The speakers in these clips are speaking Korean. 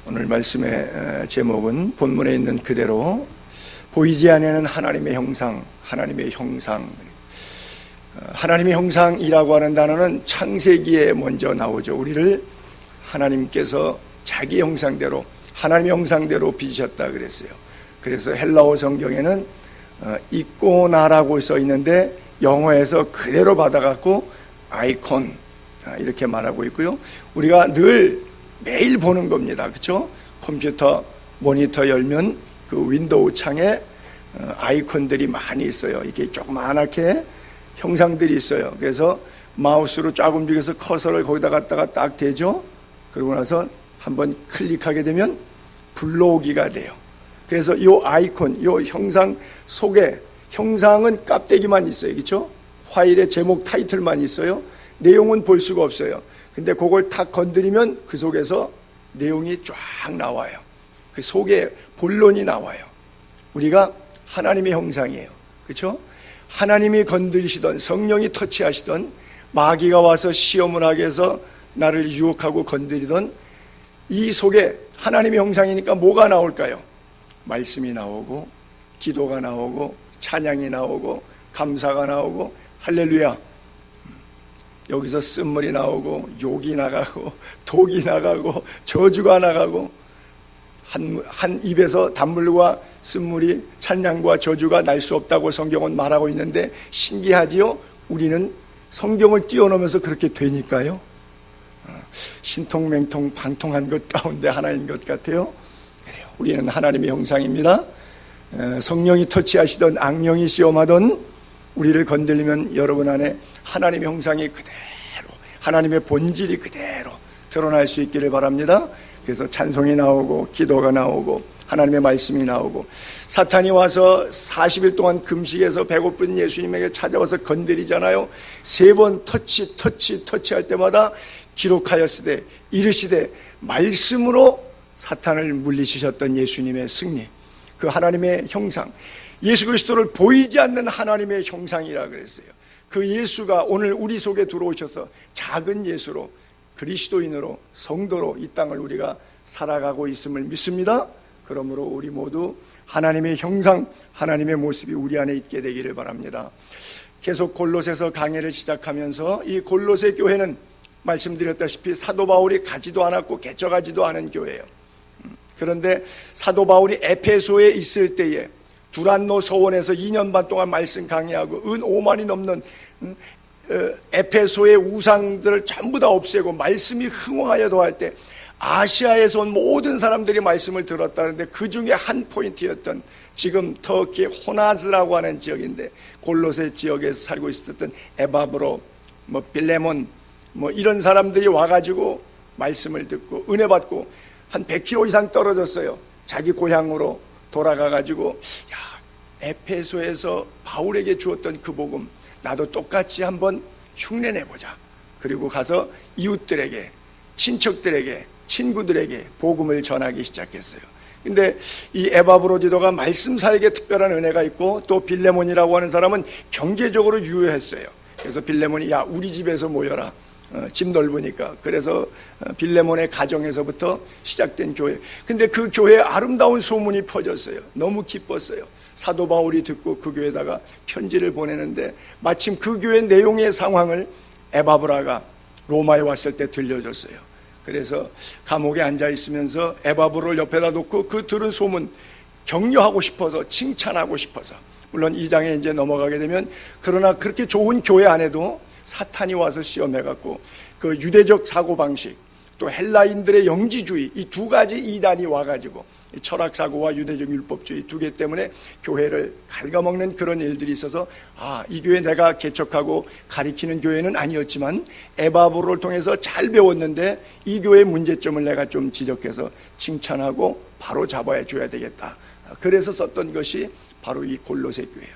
오늘 말씀의 제목은 본문에 있는 그대로 보이지 아니하는 하나님의 형상, 하나님의 형상. 하나님의 형상이라고 하는 단어는 창세기에 먼저 나오죠. 우리를 하나님께서 자기 형상대로, 하나님의 형상대로 빚으셨다 그랬어요. 그래서 헬라어 성경에는 이코나라고 써 있는데 영어에서 그대로 받아갖고 아이콘 이렇게 말하고 있고요. 우리가 늘 매일 보는 겁니다. 그렇죠? 컴퓨터 모니터 열면 그 윈도우 창에 아이콘들이 많이 있어요. 이렇게 조그맣게 형상들이 있어요. 그래서 마우스로 쫙 움직여서 커서를 거기다 갖다가 딱 대죠. 그러고 나서 한번 클릭하게 되면 불러오기가 돼요. 그래서 이 아이콘, 이 형상 속에, 형상은 껍데기만 있어요. 그렇죠? 파일의 제목 타이틀만 있어요. 내용은 볼 수가 없어요. 근데 그걸 탁 건드리면 그 속에서 내용이 쫙 나와요. 그 속에 본론이 나와요. 우리가 하나님의 형상이에요. 그렇죠? 하나님이 건드리시던, 성령이 터치하시던, 마귀가 와서 시험을 하게 해서 나를 유혹하고 건드리던 이 속에 하나님의 형상이니까 뭐가 나올까요? 말씀이 나오고, 기도가 나오고, 찬양이 나오고, 감사가 나오고, 할렐루야. 여기서 쓴물이 나오고, 욕이 나가고, 독이 나가고, 저주가 나가고, 한 입에서 단물과 쓴물이, 찬양과 저주가 날 수 없다고 성경은 말하고 있는데 신기하지요? 우리는 성경을 뛰어넘어서 그렇게 되니까요. 신통맹통 방통한 것 가운데 하나인 것 같아요. 그래요. 우리는 하나님의 형상입니다. 성령이 터치하시던, 악령이 시험하던 우리를 건드리면 여러분 안에 하나님의 형상이 그대로, 하나님의 본질이 그대로 드러날 수 있기를 바랍니다. 그래서 찬송이 나오고, 기도가 나오고, 하나님의 말씀이 나오고, 사탄이 와서 40일 동안 금식해서 배고픈 예수님에게 찾아와서 건드리잖아요. 3번 터치할 때마다 기록하였으되 이르시되 말씀으로 사탄을 물리치셨던 예수님의 승리, 그 하나님의 형상, 예수 그리스도를 보이지 않는 하나님의 형상이라 그랬어요. 그 예수가 오늘 우리 속에 들어오셔서 작은 예수로, 그리스도인으로, 성도로 이 땅을 우리가 살아가고 있음을 믿습니다. 그러므로 우리 모두 하나님의 형상, 하나님의 모습이 우리 안에 있게 되기를 바랍니다. 계속 골로새서 강해를 시작하면서 이 골로새 교회는 말씀드렸다시피 사도 바울이 가지도 않았고 개척하지도 않은 교회예요. 그런데 사도 바울이 에페소에 있을 때에 두란노 서원에서 2년 반 동안 말씀 강해하고 은 5만이 넘는 에페소의 우상들을 전부 다 없애고 말씀이 흥왕하여도 할 때 아시아에서 온 모든 사람들이 말씀을 들었다는데 그 중에 한 포인트였던, 지금 터키 호나즈라고 하는 지역인데 골로새 지역에서 살고 있었던 에바브로, 빌레몬, 이런 사람들이 와가지고 말씀을 듣고 은혜 받고 한 100km 이상 떨어졌어요. 자기 고향으로 돌아가가지고, 야, 에페소에서 바울에게 주었던 그 복음 나도 똑같이 한번 흉내내보자. 그리고 가서 이웃들에게, 친척들에게, 친구들에게 복음을 전하기 시작했어요. 근데 이 에바브로디도가 말씀사에게 특별한 은혜가 있고, 또 빌레몬이라고 하는 사람은 경제적으로 유효했어요. 그래서 빌레몬이, 야, 우리 집에서 모여라. 집 넓으니까. 그래서 빌레몬의 가정에서부터 시작된 교회. 근데 그 교회에 아름다운 소문이 퍼졌어요. 너무 기뻤어요. 사도 바울이 듣고 그 교회에다가 편지를 보내는데 마침 그 교회 내용의 상황을 에바브라가 로마에 왔을 때 들려줬어요. 그래서 감옥에 앉아 있으면서 에바브를 옆에다 놓고 그 들은 소문 격려하고 싶어서, 칭찬하고 싶어서, 물론 2장에 이제 넘어가게 되면, 그러나 그렇게 좋은 교회 안에도 사탄이 와서 시험해갖고 그 유대적 사고방식, 또 헬라인들의 영지주의, 이 두 가지 이단이 와가지고 철학사고와 유대적 율법주의 두 개 때문에 교회를 갉아먹는 그런 일들이 있어서, 이 교회 내가 개척하고 가리키는 교회는 아니었지만 에바브로를 통해서 잘 배웠는데 이 교회의 문제점을 내가 좀 지적해서 칭찬하고 바로 잡아야 줘야 되겠다. 그래서 썼던 것이 바로 이 골로새 교회예요.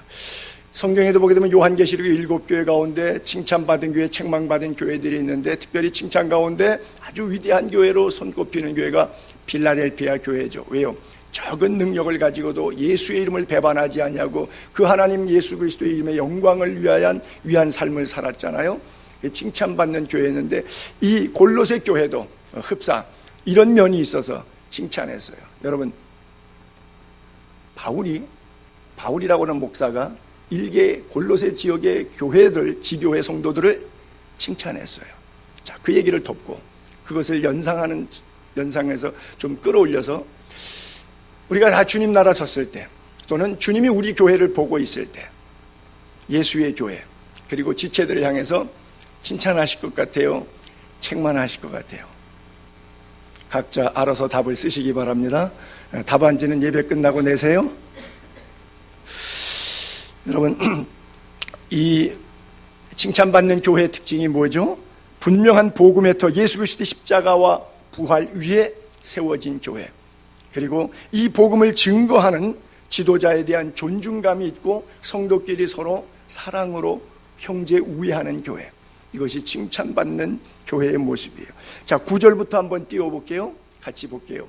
성경에도 보게 되면 요한계시록의 7교회 가운데 칭찬받은 교회, 책망받은 교회들이 있는데, 특별히 칭찬 가운데 아주 위대한 교회로 손꼽히는 교회가 필라델피아 교회죠. 왜요? 적은 능력을 가지고도 예수의 이름을 배반하지 않냐고 그 하나님 예수 그리스도의 이름의 영광을 위한 삶을 살았잖아요. 칭찬받는 교회였는데 이 골로새 교회도 흡사 이런 면이 있어서 칭찬했어요. 여러분, 바울이라고 하는 목사가 일개 골로새 지역의 교회들, 지교회 성도들을 칭찬했어요. 자, 그 얘기를 돕고 그것을 연상해서 좀 끌어올려서 우리가 다 주님 나라 섰을 때, 또는 주님이 우리 교회를 보고 있을 때, 예수의 교회, 그리고 지체들을 향해서 칭찬하실 것 같아요? 책망하실 것 같아요? 각자 알아서 답을 쓰시기 바랍니다. 답안지는 예배 끝나고 내세요. 여러분, 이 칭찬받는 교회의 특징이 뭐죠? 분명한 복음의 터, 예수 그리스도의 십자가와 부활 위에 세워진 교회, 그리고 이 복음을 증거하는 지도자에 대한 존중감이 있고 성도끼리 서로 사랑으로 형제 우애하는 교회, 이것이 칭찬받는 교회의 모습이에요. 자, 9절부터 한번 띄워볼게요. 같이 볼게요.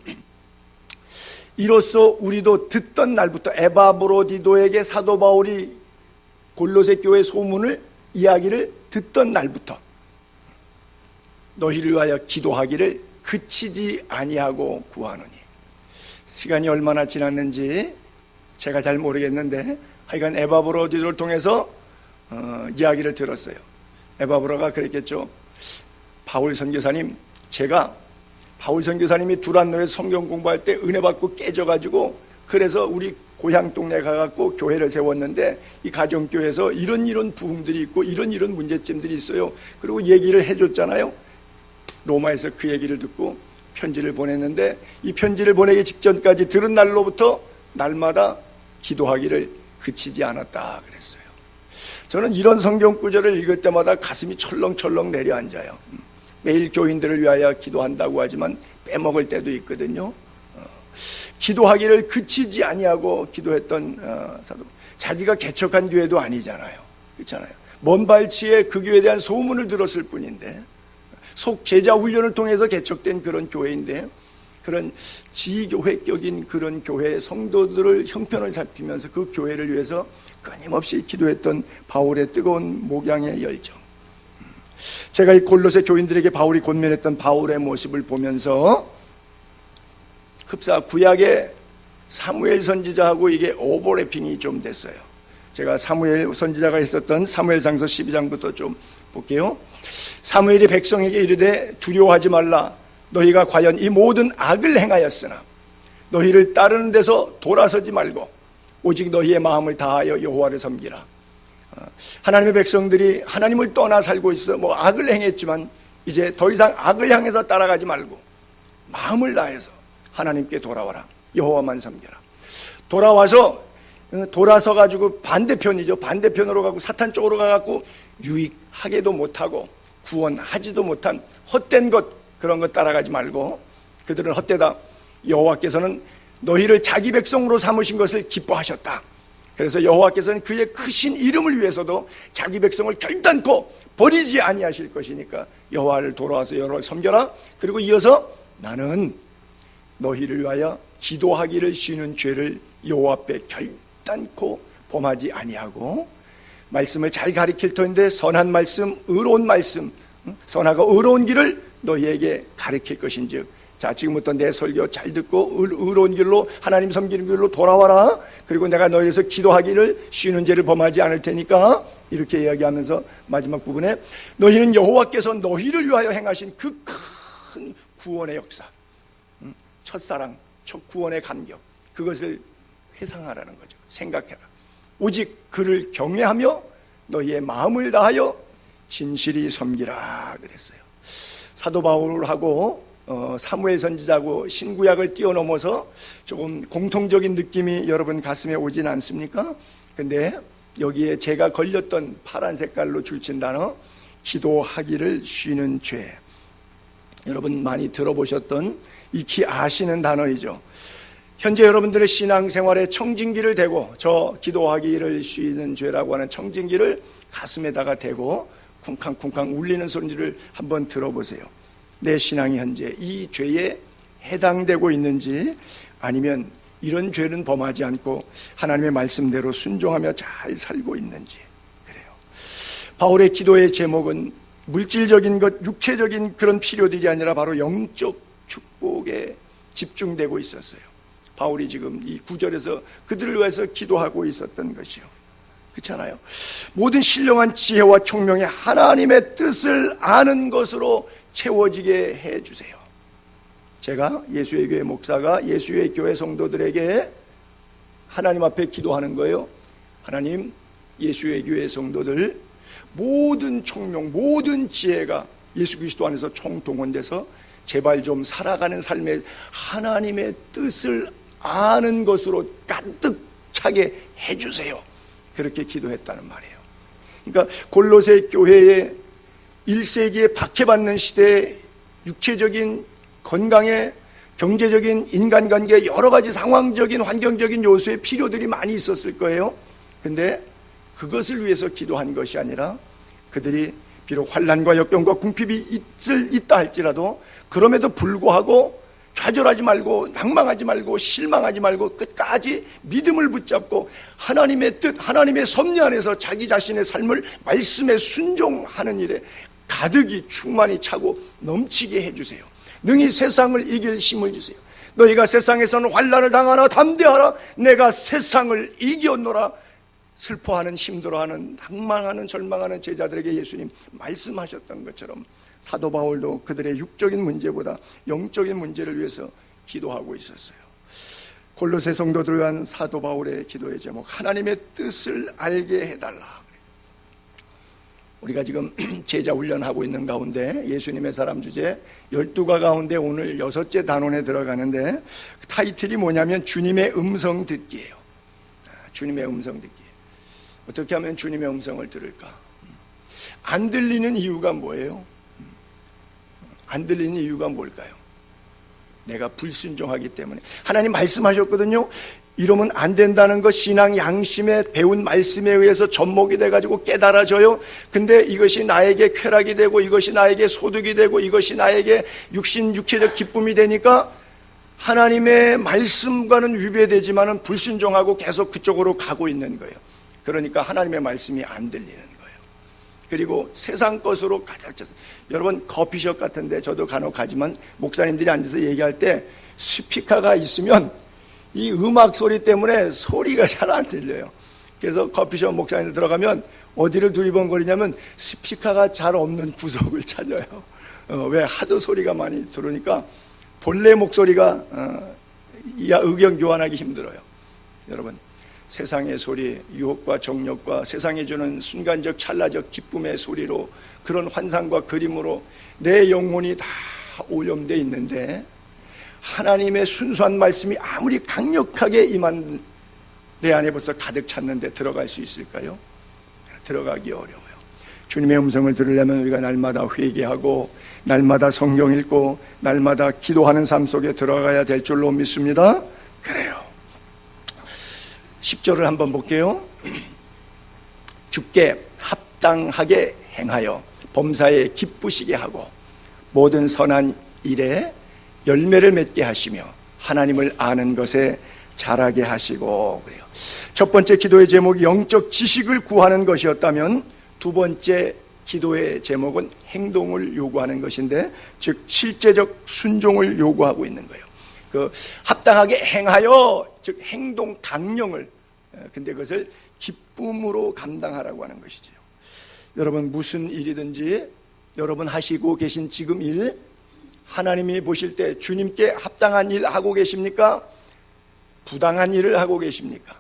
이로써 우리도 듣던 날부터 에바브로디도에게 사도 바울이 골로새 교회 소문을, 이야기를 듣던 날부터 너희를 위하여 기도하기를 그치지 아니하고 구하노니. 시간이 얼마나 지났는지 제가 잘 모르겠는데 하여간 에바브로디도를 통해서 이야기를 들었어요. 에바브로가 그랬겠죠. 바울 선교사님, 제가 바울 선교사님이 두란노에 성경 공부할 때 은혜 받고 깨져가지고, 그래서 우리 고향 동네 가갖고 교회를 세웠는데 이 가정교회에서 이런 부흥들이 있고 이런 문제점들이 있어요. 그리고 얘기를 해줬잖아요. 로마에서 그 얘기를 듣고 편지를 보냈는데, 이 편지를 보내기 직전까지 들은 날로부터 날마다 기도하기를 그치지 않았다 그랬어요. 저는 이런 성경 구절을 읽을 때마다 가슴이 철렁철렁 내려앉아요. 매일 교인들을 위하여 기도한다고 하지만 빼먹을 때도 있거든요. 기도하기를 그치지 아니하고 기도했던 사도, 자기가 개척한 교회도 아니잖아요. 그렇잖아요. 먼 발치에 그 교회에 대한 소문을 들었을 뿐인데, 속 제자 훈련을 통해서 개척된 그런 교회인데, 그런 지교회격인 그런 교회의 성도들을 형편을 살피면서 그 교회를 위해서 끊임없이 기도했던 바울의 뜨거운 목양의 열정. 제가 이 골로새 교인들에게 바울이 권면했던 바울의 모습을 보면서 흡사 구약의 사무엘 선지자하고 이게 오버래핑이 좀 됐어요. 제가 사무엘 선지자가 있었던 사무엘상서 12장부터 좀 볼게요. 사무엘이 백성에게 이르되 두려워하지 말라. 너희가 과연 이 모든 악을 행하였으나 너희를 따르는 데서 돌아서지 말고 오직 너희의 마음을 다하여 여호와를 섬기라. 하나님의 백성들이 하나님을 떠나 살고 있어 악을 행했지만 이제 더 이상 악을 향해서 따라가지 말고 마음을 다해서 하나님께 돌아와라. 여호와만 섬겨라. 돌아서 가지고 반대편으로 가고 사탄 쪽으로 가갖고 유익하게도 못하고 구원하지도 못한 헛된 것, 그런 것 따라가지 말고, 그들은 헛되다. 여호와께서는 너희를 자기 백성으로 삼으신 것을 기뻐하셨다. 그래서 여호와께서는 그의 크신 이름을 위해서도 자기 백성을 결단코 버리지 아니하실 것이니까 여호와를 돌아와서 여호와를 섬겨라. 그리고 이어서 나는 너희를 위하여 기도하기를 쉬는 죄를 여호와 앞에 결단코 범하지 아니하고, 말씀을 잘 가르칠 터인데 선한 말씀, 의로운 말씀, 선하고 의로운 길을 너희에게 가르칠 것인즉, 자, 지금부터 내 설교 잘 듣고 의로운 길로, 하나님 섬기는 길로 돌아와라. 그리고 내가 너희에서 기도하기를 쉬는 죄를 범하지 않을 테니까, 이렇게 이야기하면서 마지막 부분에 너희는 여호와께서 너희를 위하여 행하신 그 큰 구원의 역사, 첫사랑, 첫 구원의 감격, 그것을 회상하라는 거죠. 생각해라. 오직 그를 경외하며 너희의 마음을 다하여 진실이 섬기라 그랬어요. 사도 바울하고 사무엘 선지자하고 신구약을 뛰어넘어서 조금 공통적인 느낌이 여러분 가슴에 오진 않습니까? 근데 여기에 제가 걸렸던 파란 색깔로 줄친 단어, 기도하기를 쉬는 죄. 여러분 많이 들어보셨던, 익히 아시는 단어이죠. 현재 여러분들의 신앙생활에 청진기를 대고, 저 기도하기를 쉬는 죄라고 하는 청진기를 가슴에다가 대고 쿵쾅쿵쾅 울리는 소리를 한번 들어보세요. 내 신앙이 현재 이 죄에 해당되고 있는지, 아니면 이런 죄는 범하지 않고 하나님의 말씀대로 순종하며 잘 살고 있는지. 그래요. 바울의 기도의 제목은 물질적인 것, 육체적인 그런 필요들이 아니라 바로 영적 축복의 집중되고 있었어요. 바울이 지금 이 9절에서 그들을 위해서 기도하고 있었던 것이요. 그렇잖아요. 모든 신령한 지혜와 총명이 하나님의 뜻을 아는 것으로 채워지게 해주세요. 제가 예수의 교회 목사가 예수의 교회 성도들에게 하나님 앞에 기도하는 거예요. 하나님, 예수의 교회 성도들 모든 총명, 모든 지혜가 예수 그리스도 안에서 총동원돼서 제발 좀 살아가는 삶에 하나님의 뜻을 아는 것으로 가득 차게 해주세요. 그렇게 기도했다는 말이에요. 그러니까 골로새 교회의 1세기에 박해받는 시대에 육체적인 건강에 경제적인 인간관계 여러 가지 상황적인 환경적인 요소의 필요들이 많이 있었을 거예요. 근데 그것을 위해서 기도한 것이 아니라 그들이 비록 환난과 역경과 궁핍이 있다 할지라도 그럼에도 불구하고 좌절하지 말고 낭망하지 말고 실망하지 말고 끝까지 믿음을 붙잡고 하나님의 뜻, 하나님의 섭리 안에서 자기 자신의 삶을 말씀에 순종하는 일에 가득히 충만히 차고 넘치게 해주세요. 능히 세상을 이길 힘을 주세요. 너희가 세상에서는 환난을 당하나 담대하라. 내가 세상을 이겼노라. 슬퍼하는, 힘들어하는, 낭망하는, 절망하는 제자들에게 예수님 말씀하셨던 것처럼 사도 바울도 그들의 육적인 문제보다 영적인 문제를 위해서 기도하고 있었어요. 골로새 성도들을 위한 사도 바울의 기도의 제목, 하나님의 뜻을 알게 해달라. 우리가 지금 제자 훈련하고 있는 가운데 예수님의 사람 주제 12가 가운데 오늘 6째 단원에 들어가는데 타이틀이 뭐냐면 주님의 음성 듣기예요. 주님의 음성 듣기. 어떻게 하면 주님의 음성을 들을까? 안 들리는 이유가 뭐예요? 안 들리는 이유가 뭘까요? 내가 불순종하기 때문에. 하나님 말씀하셨거든요. 이러면 안 된다는 것, 신앙 양심에 배운 말씀에 의해서 접목이 돼가지고 깨달아져요. 근데 이것이 나에게 쾌락이 되고 이것이 나에게 소득이 되고 이것이 나에게 육체적 기쁨이 되니까 하나님의 말씀과는 위배되지만은 불순종하고 계속 그쪽으로 가고 있는 거예요. 그러니까 하나님의 말씀이 안 들리는 거예요. 그리고 세상 것으로 가득 찼어요. 여러분 커피숍 같은데 저도 간혹 가지만 목사님들이 앉아서 얘기할 때 스피커가 있으면 이 음악 소리 때문에 소리가 잘 안 들려요. 그래서 커피숍 목사님들 들어가면 어디를 두리번거리냐면 스피커가 잘 없는 구석을 찾아요. 왜? 하도 소리가 많이 들으니까 본래 목소리가 의견 교환하기 힘들어요. 여러분 세상의 소리, 유혹과 정욕과 세상에 주는 순간적 찰나적 기쁨의 소리로 그런 환상과 그림으로 내 영혼이 다 오염되어 있는데 하나님의 순수한 말씀이 아무리 강력하게 임한 내 안에 벌써 가득 찼는데 들어갈 수 있을까요? 들어가기 어려워요. 주님의 음성을 들으려면 우리가 날마다 회개하고 날마다 성경 읽고 날마다 기도하는 삶 속에 들어가야 될 줄로 믿습니다. 그래요. 10절을 한번 볼게요. 주께 합당하게 행하여 범사에 기쁘시게 하고 모든 선한 일에 열매를 맺게 하시며 하나님을 아는 것에 자라게 하시고 그래요. 첫 번째 기도의 제목이 영적 지식을 구하는 것이었다면 두 번째 기도의 제목은 행동을 요구하는 것인데 즉 실제적 순종을 요구하고 있는 거예요. 그 합당하게 행하여 즉 행동 강령을 근데 그것을 기쁨으로 감당하라고 하는 것이죠. 여러분 무슨 일이든지 여러분 하시고 계신 지금 일 하나님이 보실 때 주님께 합당한 일 하고 계십니까? 부당한 일을 하고 계십니까?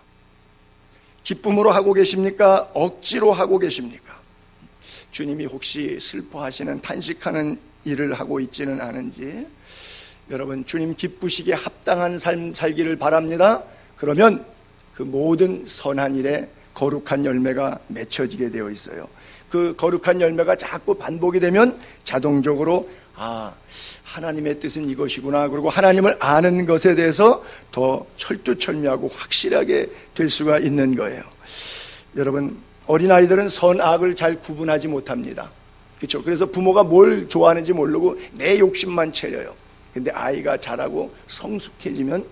기쁨으로 하고 계십니까? 억지로 하고 계십니까? 주님이 혹시 슬퍼하시는 탄식하는 일을 하고 있지는 않은지 여러분 주님 기쁘시게 합당한 삶 살기를 바랍니다. 그러면 그 모든 선한 일에 거룩한 열매가 맺혀지게 되어 있어요. 그 거룩한 열매가 자꾸 반복이 되면 자동적으로 하나님의 뜻은 이것이구나. 그리고 하나님을 아는 것에 대해서 더 철두철미하고 확실하게 될 수가 있는 거예요. 여러분 어린아이들은 선악을 잘 구분하지 못합니다. 그렇죠? 그래서 부모가 뭘 좋아하는지 모르고 내 욕심만 채려요. 근데 아이가 자라고 성숙해지면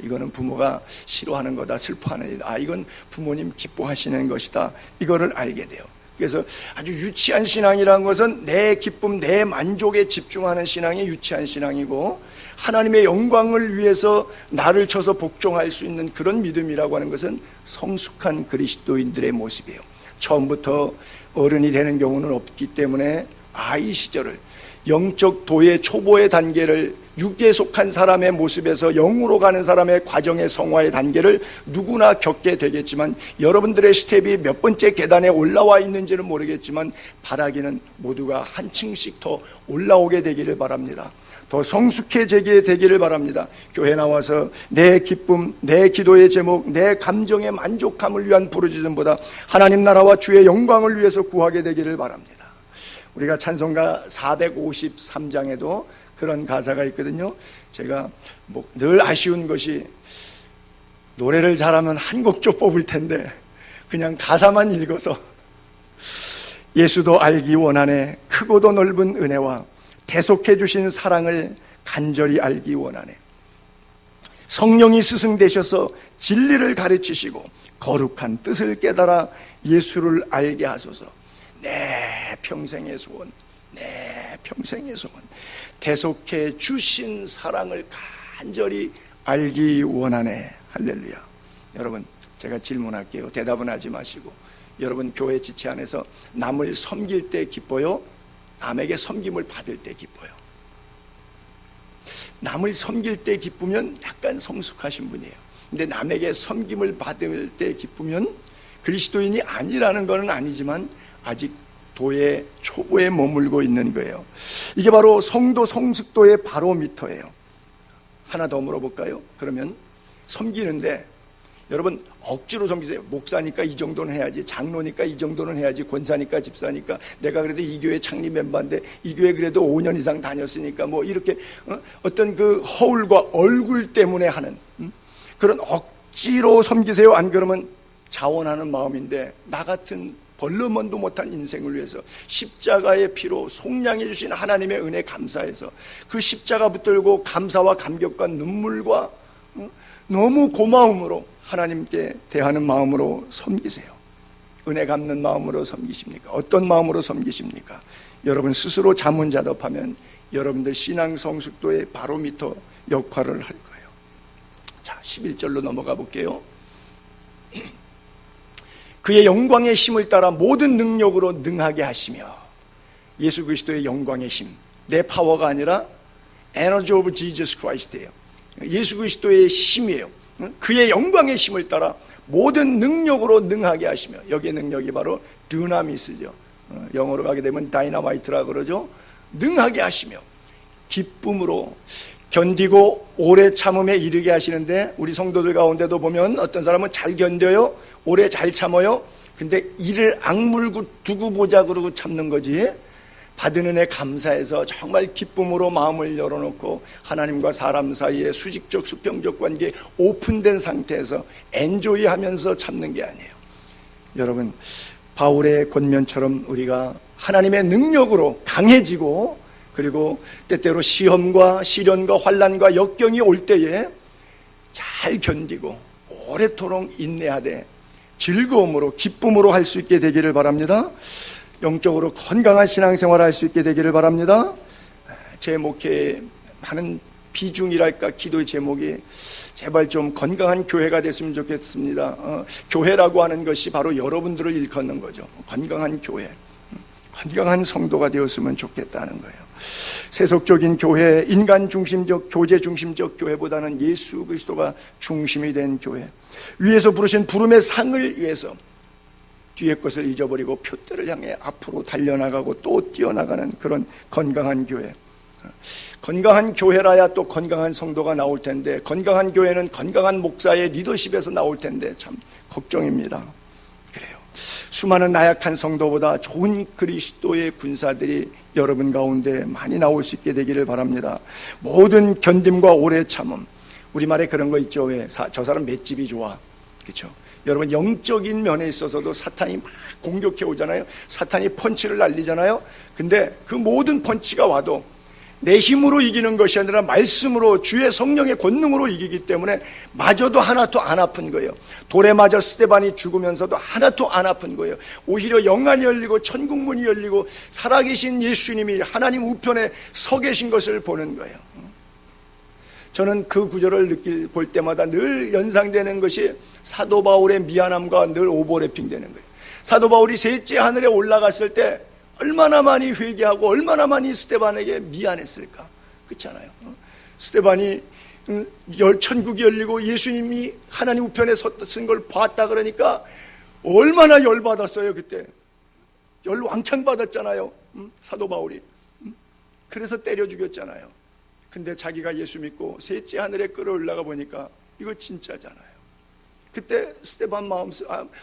이거는 부모가 싫어하는 거다, 슬퍼하는 일이다. 이건 부모님 기뻐하시는 것이다. 이거를 알게 돼요. 그래서 아주 유치한 신앙이라는 것은 내 기쁨, 내 만족에 집중하는 신앙이 유치한 신앙이고, 하나님의 영광을 위해서 나를 쳐서 복종할 수 있는 그런 믿음이라고 하는 것은 성숙한 그리스도인들의 모습이에요. 처음부터 어른이 되는 경우는 없기 때문에 아이 시절을, 영적 도의 초보의 단계를, 육에 속한 사람의 모습에서 영으로 가는 사람의 과정의 성화의 단계를 누구나 겪게 되겠지만, 여러분들의 스텝이 몇 번째 계단에 올라와 있는지는 모르겠지만 바라기는 모두가 한 층씩 더 올라오게 되기를 바랍니다. 더 성숙해지게 되기를 바랍니다. 교회 나와서 내 기쁨, 내 기도의 제목, 내 감정의 만족함을 위한 부르짖음보다 하나님 나라와 주의 영광을 위해서 구하게 되기를 바랍니다. 우리가 찬송가 453장에도 그런 가사가 있거든요. 제가 늘 아쉬운 것이, 노래를 잘하면 한 곡조 뽑을 텐데 그냥 가사만 읽어서, 예수도 알기 원하네, 크고도 넓은 은혜와 대속해 주신 사랑을 간절히 알기 원하네. 성령이 스승 되셔서 진리를 가르치시고 거룩한 뜻을 깨달아 예수를 알게 하소서. 내 평생의 소원, 내 평생의 소원, 대속해 주신 사랑을 간절히 알기 원하네. 할렐루야. 여러분, 제가 질문할게요. 대답은 하지 마시고, 여러분 교회 지체 안에서 남을 섬길 때 기뻐요? 남에게 섬김을 받을 때 기뻐요? 남을 섬길 때 기쁘면 약간 성숙하신 분이에요. 근데 남에게 섬김을 받을 때 기쁘면 그리스도인이 아니라는 것은 아니지만 아직 도의 초보에 머물고 있는 거예요. 이게 바로 성도 성숙도의 바로미터예요. 하나 더 물어볼까요? 그러면 섬기는데, 여러분 억지로 섬기세요. 목사니까 이 정도는 해야지, 장로니까 이 정도는 해야지, 권사니까, 집사니까, 내가 그래도 이 교회 창립 멤버인데 이 교회 그래도 5년 이상 다녔으니까 뭐 이렇게 어떤 그 허울과 얼굴 때문에 하는 그런 억지로 섬기세요. 안 그러면 자원하는 마음인데, 나 같은 벌러먼도 못한 인생을 위해서 십자가의 피로 속량해 주신 하나님의 은혜 감사해서 그 십자가 붙들고 감사와 감격과 눈물과 너무 고마움으로 하나님께 대하는 마음으로 섬기세요. 은혜 갚는 마음으로 섬기십니까? 어떤 마음으로 섬기십니까? 여러분 스스로 자문자답하면 여러분들 신앙 성숙도의 바로미터 역할을 할 거예요. 자, 11절로 넘어가 볼게요. 그의 영광의 힘을 따라 모든 능력으로 능하게 하시며, 예수 그리스도의 영광의 힘, 내 파워가 아니라 Energy of Jesus Christ예요. 예수 그리스도의 힘이에요. 그의 영광의 힘을 따라 모든 능력으로 능하게 하시며, 여기의 능력이 바로 드나미스죠. 영어로 가게 되면 다이너마이트라 그러죠. 능하게 하시며 기쁨으로 견디고 오래 참음에 이르게 하시는데, 우리 성도들 가운데도 보면 어떤 사람은 잘 견뎌요, 오래 잘 참아요. 근데 이를 악물고 두고 보자 그러고 참는 거지, 받은 은혜 감사해서 정말 기쁨으로 마음을 열어놓고 하나님과 사람 사이에 수직적 수평적 관계에 오픈된 상태에서 엔조이하면서 참는 게 아니에요. 여러분, 바울의 권면처럼 우리가 하나님의 능력으로 강해지고, 그리고 때때로 시험과 시련과 환난과 역경이 올 때에 잘 견디고 오래도록 인내하되 즐거움으로 기쁨으로 할 수 있게 되기를 바랍니다. 영적으로 건강한 신앙생활을 할 수 있게 되기를 바랍니다. 제 목회에 많은 비중이랄까, 기도의 제목이 제발 좀 건강한 교회가 됐으면 좋겠습니다. 교회라고 하는 것이 바로 여러분들을 일컫는 거죠. 건강한 교회, 건강한 성도가 되었으면 좋겠다는 거예요. 세속적인 교회, 인간 중심적, 교제 중심적 교회보다는 예수 그리스도가 중심이 된 교회, 위에서 부르신 부름의 상을 위해서 뒤의 것을 잊어버리고 표대를 향해 앞으로 달려나가고 또 뛰어나가는 그런 건강한 교회. 건강한 교회라야 또 건강한 성도가 나올 텐데, 건강한 교회는 건강한 목사의 리더십에서 나올 텐데 참 걱정입니다. 그래요. 수많은 나약한 성도보다 좋은 그리스도의 군사들이 여러분 가운데 많이 나올 수 있게 되기를 바랍니다. 모든 견딤과 오래 참음. 우리말에 그런 거 있죠. 왜? 저 사람 맷집이 좋아. 그렇죠? 여러분, 영적인 면에 있어서도 사탄이 막 공격해 오잖아요. 사탄이 펀치를 날리잖아요. 근데 그 모든 펀치가 와도 내 힘으로 이기는 것이 아니라 말씀으로, 주의 성령의 권능으로 이기기 때문에 마저도 하나도 안 아픈 거예요. 돌에 맞아 스데반이 죽으면서도 하나도 안 아픈 거예요. 오히려 영안이 열리고 천국문이 열리고 살아계신 예수님이 하나님 우편에 서 계신 것을 보는 거예요. 저는 그 구절을 볼 때마다 늘 연상되는 것이 사도 바울의 미안함과 늘 오버래핑 되는 거예요. 사도 바울이 셋째 하늘에 올라갔을 때 얼마나 많이 회개하고 얼마나 많이 스데반에게 미안했을까. 그렇잖아요. 스데반이 천국이 열리고 예수님이 하나님 우편에 섰은 걸 봤다 그러니까 얼마나 열받았어요. 그때 열왕창 받았잖아요. 사도 바울이. 그래서 때려 죽였잖아요. 근데 자기가 예수 믿고 셋째 하늘에 끌어올라가 보니까 이거 진짜잖아요. 그때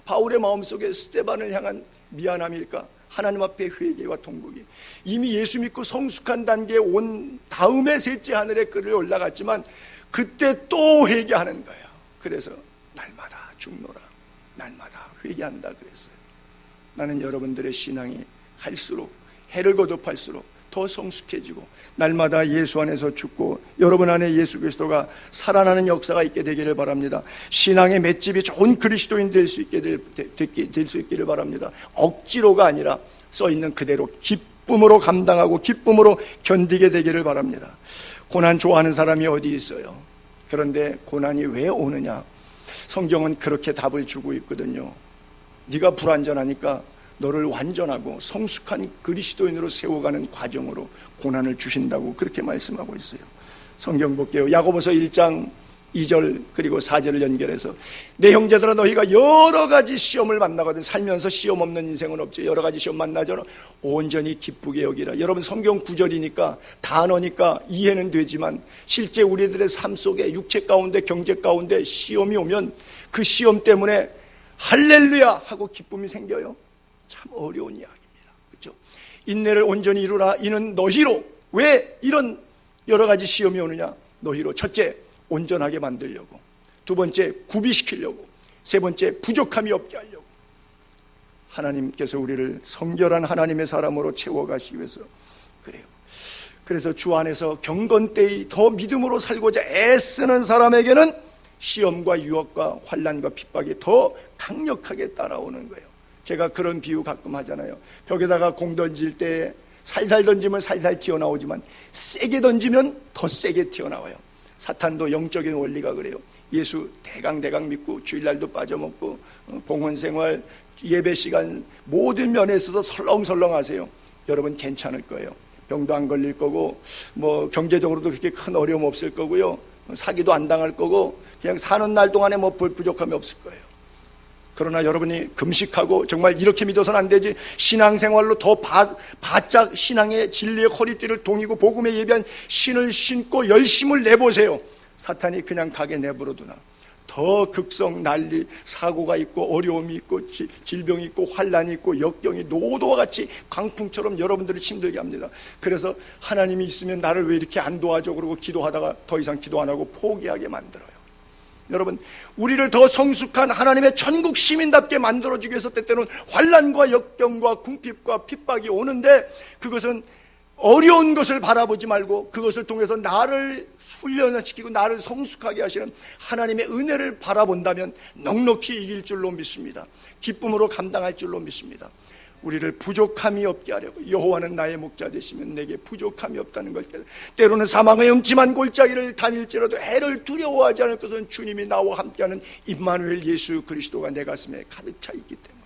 바울의 마음속에 스데반을 향한 미안함일까? 하나님 앞에 회개와 통곡이. 이미 예수 믿고 성숙한 단계에 온 다음에 셋째 하늘에 끌어올라갔지만 그때 또 회개하는 거예요. 그래서 날마다 죽노라, 날마다 회개한다 그랬어요. 나는 여러분들의 신앙이 갈수록, 해를 거듭할수록 더 성숙해지고 날마다 예수 안에서 죽고 여러분 안에 예수 그리스도가 살아나는 역사가 있게 되기를 바랍니다. 신앙의 맷집이 좋은 그리스도인 될 수 있기를 바랍니다. 억지로가 아니라 써있는 그대로 기쁨으로 감당하고 기쁨으로 견디게 되기를 바랍니다. 고난 좋아하는 사람이 어디 있어요? 그런데 고난이 왜 오느냐? 성경은 그렇게 답을 주고 있거든요. 네가 불완전하니까 너를 완전하고 성숙한 그리스도인으로 세워가는 과정으로 고난을 주신다고 그렇게 말씀하고 있어요. 성경 볼게요. 야고보서 1장 2절 그리고 4절을 연결해서 내 형제들아 너희가 여러 가지 시험을 만나거든. 살면서 시험 없는 인생은 없지. 여러 가지 시험 만나잖아. 온전히 기쁘게 여기라. 여러분 성경 구절이니까 단어니까 이해는 되지만 실제 우리들의 삶 속에 육체 가운데 경제 가운데 시험이 오면 그 시험 때문에 할렐루야 하고 기쁨이 생겨요. 참 어려운 이야기입니다. 그렇죠? 인내를 온전히 이루라. 이는 너희로. 왜 이런 여러 가지 시험이 오느냐? 너희로. 첫째, 온전하게 만들려고. 두 번째, 구비시키려고. 세 번째, 부족함이 없게 하려고. 하나님께서 우리를 성결한 하나님의 사람으로 채워가시기 위해서 그래요. 그래서 주 안에서 경건 때의 더 믿음으로 살고자 애쓰는 사람에게는 시험과 유혹과 환난과 핍박이 더 강력하게 따라오는 거예요. 제가 그런 비유 가끔 하잖아요. 벽에다가 공 던질 때 살살 던지면 살살 튀어나오지만 세게 던지면 더 세게 튀어나와요. 사탄도 영적인 원리가 그래요. 예수 대강 믿고 주일날도 빠져먹고 봉헌생활 예배 시간 모든 면에 있어서 설렁설렁하세요. 여러분 괜찮을 거예요. 병도 안 걸릴 거고 뭐 경제적으로도 그렇게 큰 어려움 없을 거고요. 사기도 안 당할 거고 그냥 사는 날 동안에 뭐 부족함이 없을 거예요. 그러나 여러분이 금식하고 정말 이렇게 믿어서는 안 되지, 신앙생활로 더 바짝 신앙의 진리의 허리띠를 동이고 복음에 예비한 신을 신고 열심을 내보세요. 사탄이 그냥 가게 내버려두나 더 극성 난리, 사고가 있고 어려움이 있고 질병이 있고 환란이 있고 역경이 노도와 같이 강풍처럼 여러분들을 힘들게 합니다. 그래서 하나님이 있으면 나를 왜 이렇게 안 도와줘 그러고 기도하다가 더 이상 기도 안 하고 포기하게 만들어요. 여러분, 우리를 더 성숙한 하나님의 천국 시민답게 만들어주기 위해서 때때로는 환난과 역경과 궁핍과 핍박이 오는데 그것은 어려운 것을 바라보지 말고 그것을 통해서 나를 훈련시키고 나를 성숙하게 하시는 하나님의 은혜를 바라본다면 넉넉히 이길 줄로 믿습니다. 기쁨으로 감당할 줄로 믿습니다. 우리를 부족함이 없게 하려고 여호와는 나의 목자 되시면 내게 부족함이 없다는 걸 깨달아. 때로는 사망의 음침한 골짜기를 다닐지라도 해를 두려워하지 않을 것은 주님이 나와 함께하는 임마누엘 예수 그리스도가 내 가슴에 가득 차 있기 때문에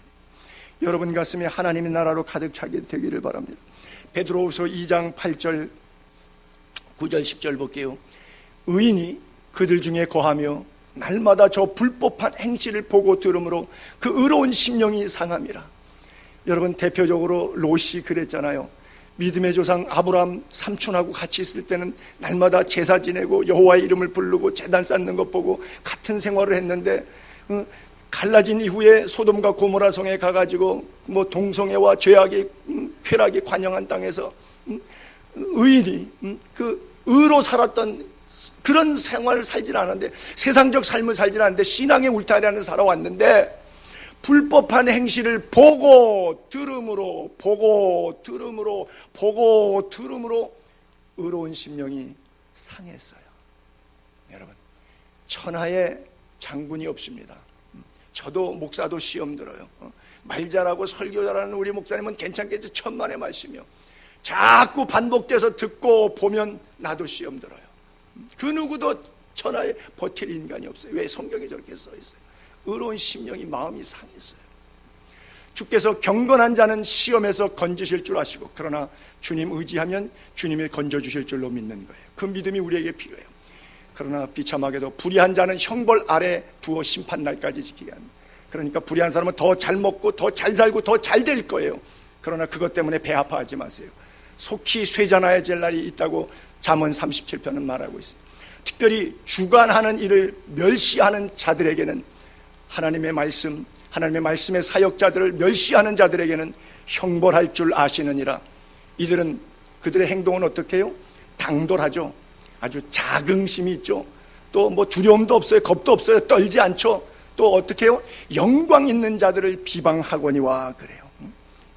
여러분 가슴에 하나님의 나라로 가득 차게 되기를 바랍니다. 베드로후서 2장 8절 9절 10절 볼게요. 의인이 그들 중에 거하며 날마다 저 불법한 행실을 보고 들으므로 그 의로운 심령이 상함이라. 여러분 대표적으로 롯이 그랬잖아요. 믿음의 조상 아브라함 삼촌하고 같이 있을 때는 날마다 제사 지내고 여호와의 이름을 부르고 제단 쌓는 것 보고 같은 생활을 했는데 갈라진 이후에 소돔과 고모라 성에 가가지고 뭐 동성애와 죄악의 쾌락이 관영한 땅에서 의인이 그 의로 살았던 그런 생활을 살지는 않았는데 세상적 삶을 살지는 않았는데 신앙의 울타리 안에 살아왔는데 불법한 행실을 보고 들음으로 의로운 심령이 상했어요. 여러분, 천하에 장군이 없습니다. 저도 목사도 시험 들어요. 말 잘하고 설교 잘하는 우리 목사님은 괜찮겠지, 천만의 말씀이요. 자꾸 반복돼서 듣고 보면 나도 시험 들어요. 그 누구도 천하에 버틸 인간이 없어요. 왜? 성경에 저렇게 써 있어요. 의로운 심령이 마음이 상했어요. 주께서 경건한 자는 시험에서 건지실 줄 아시고, 그러나 주님 의지하면 주님이 건져주실 줄로 믿는 거예요. 그 믿음이 우리에게 필요해요. 그러나 비참하게도 불의한 자는 형벌 아래 부어 심판날까지 지키게 합니다. 그러니까 불의한 사람은 더 잘 먹고 더 잘 살고 더 잘 될 거예요. 그러나 그것 때문에 배 아파하지 마세요. 속히 쇠잔하에 질 날이 있다고 잠언 37편은 말하고 있어요. 특별히 주관하는 일을 멸시하는 자들에게는 하나님의 말씀의 사역자들을 멸시하는 자들에게는 형벌할 줄 아시느니라. 이들은, 그들의 행동은 어떻게 해요? 당돌하죠. 아주 자긍심이 있죠. 또 뭐 두려움도 없어요. 겁도 없어요. 떨지 않죠. 또 어떻게 해요? 영광 있는 자들을 비방하거니와 그래요.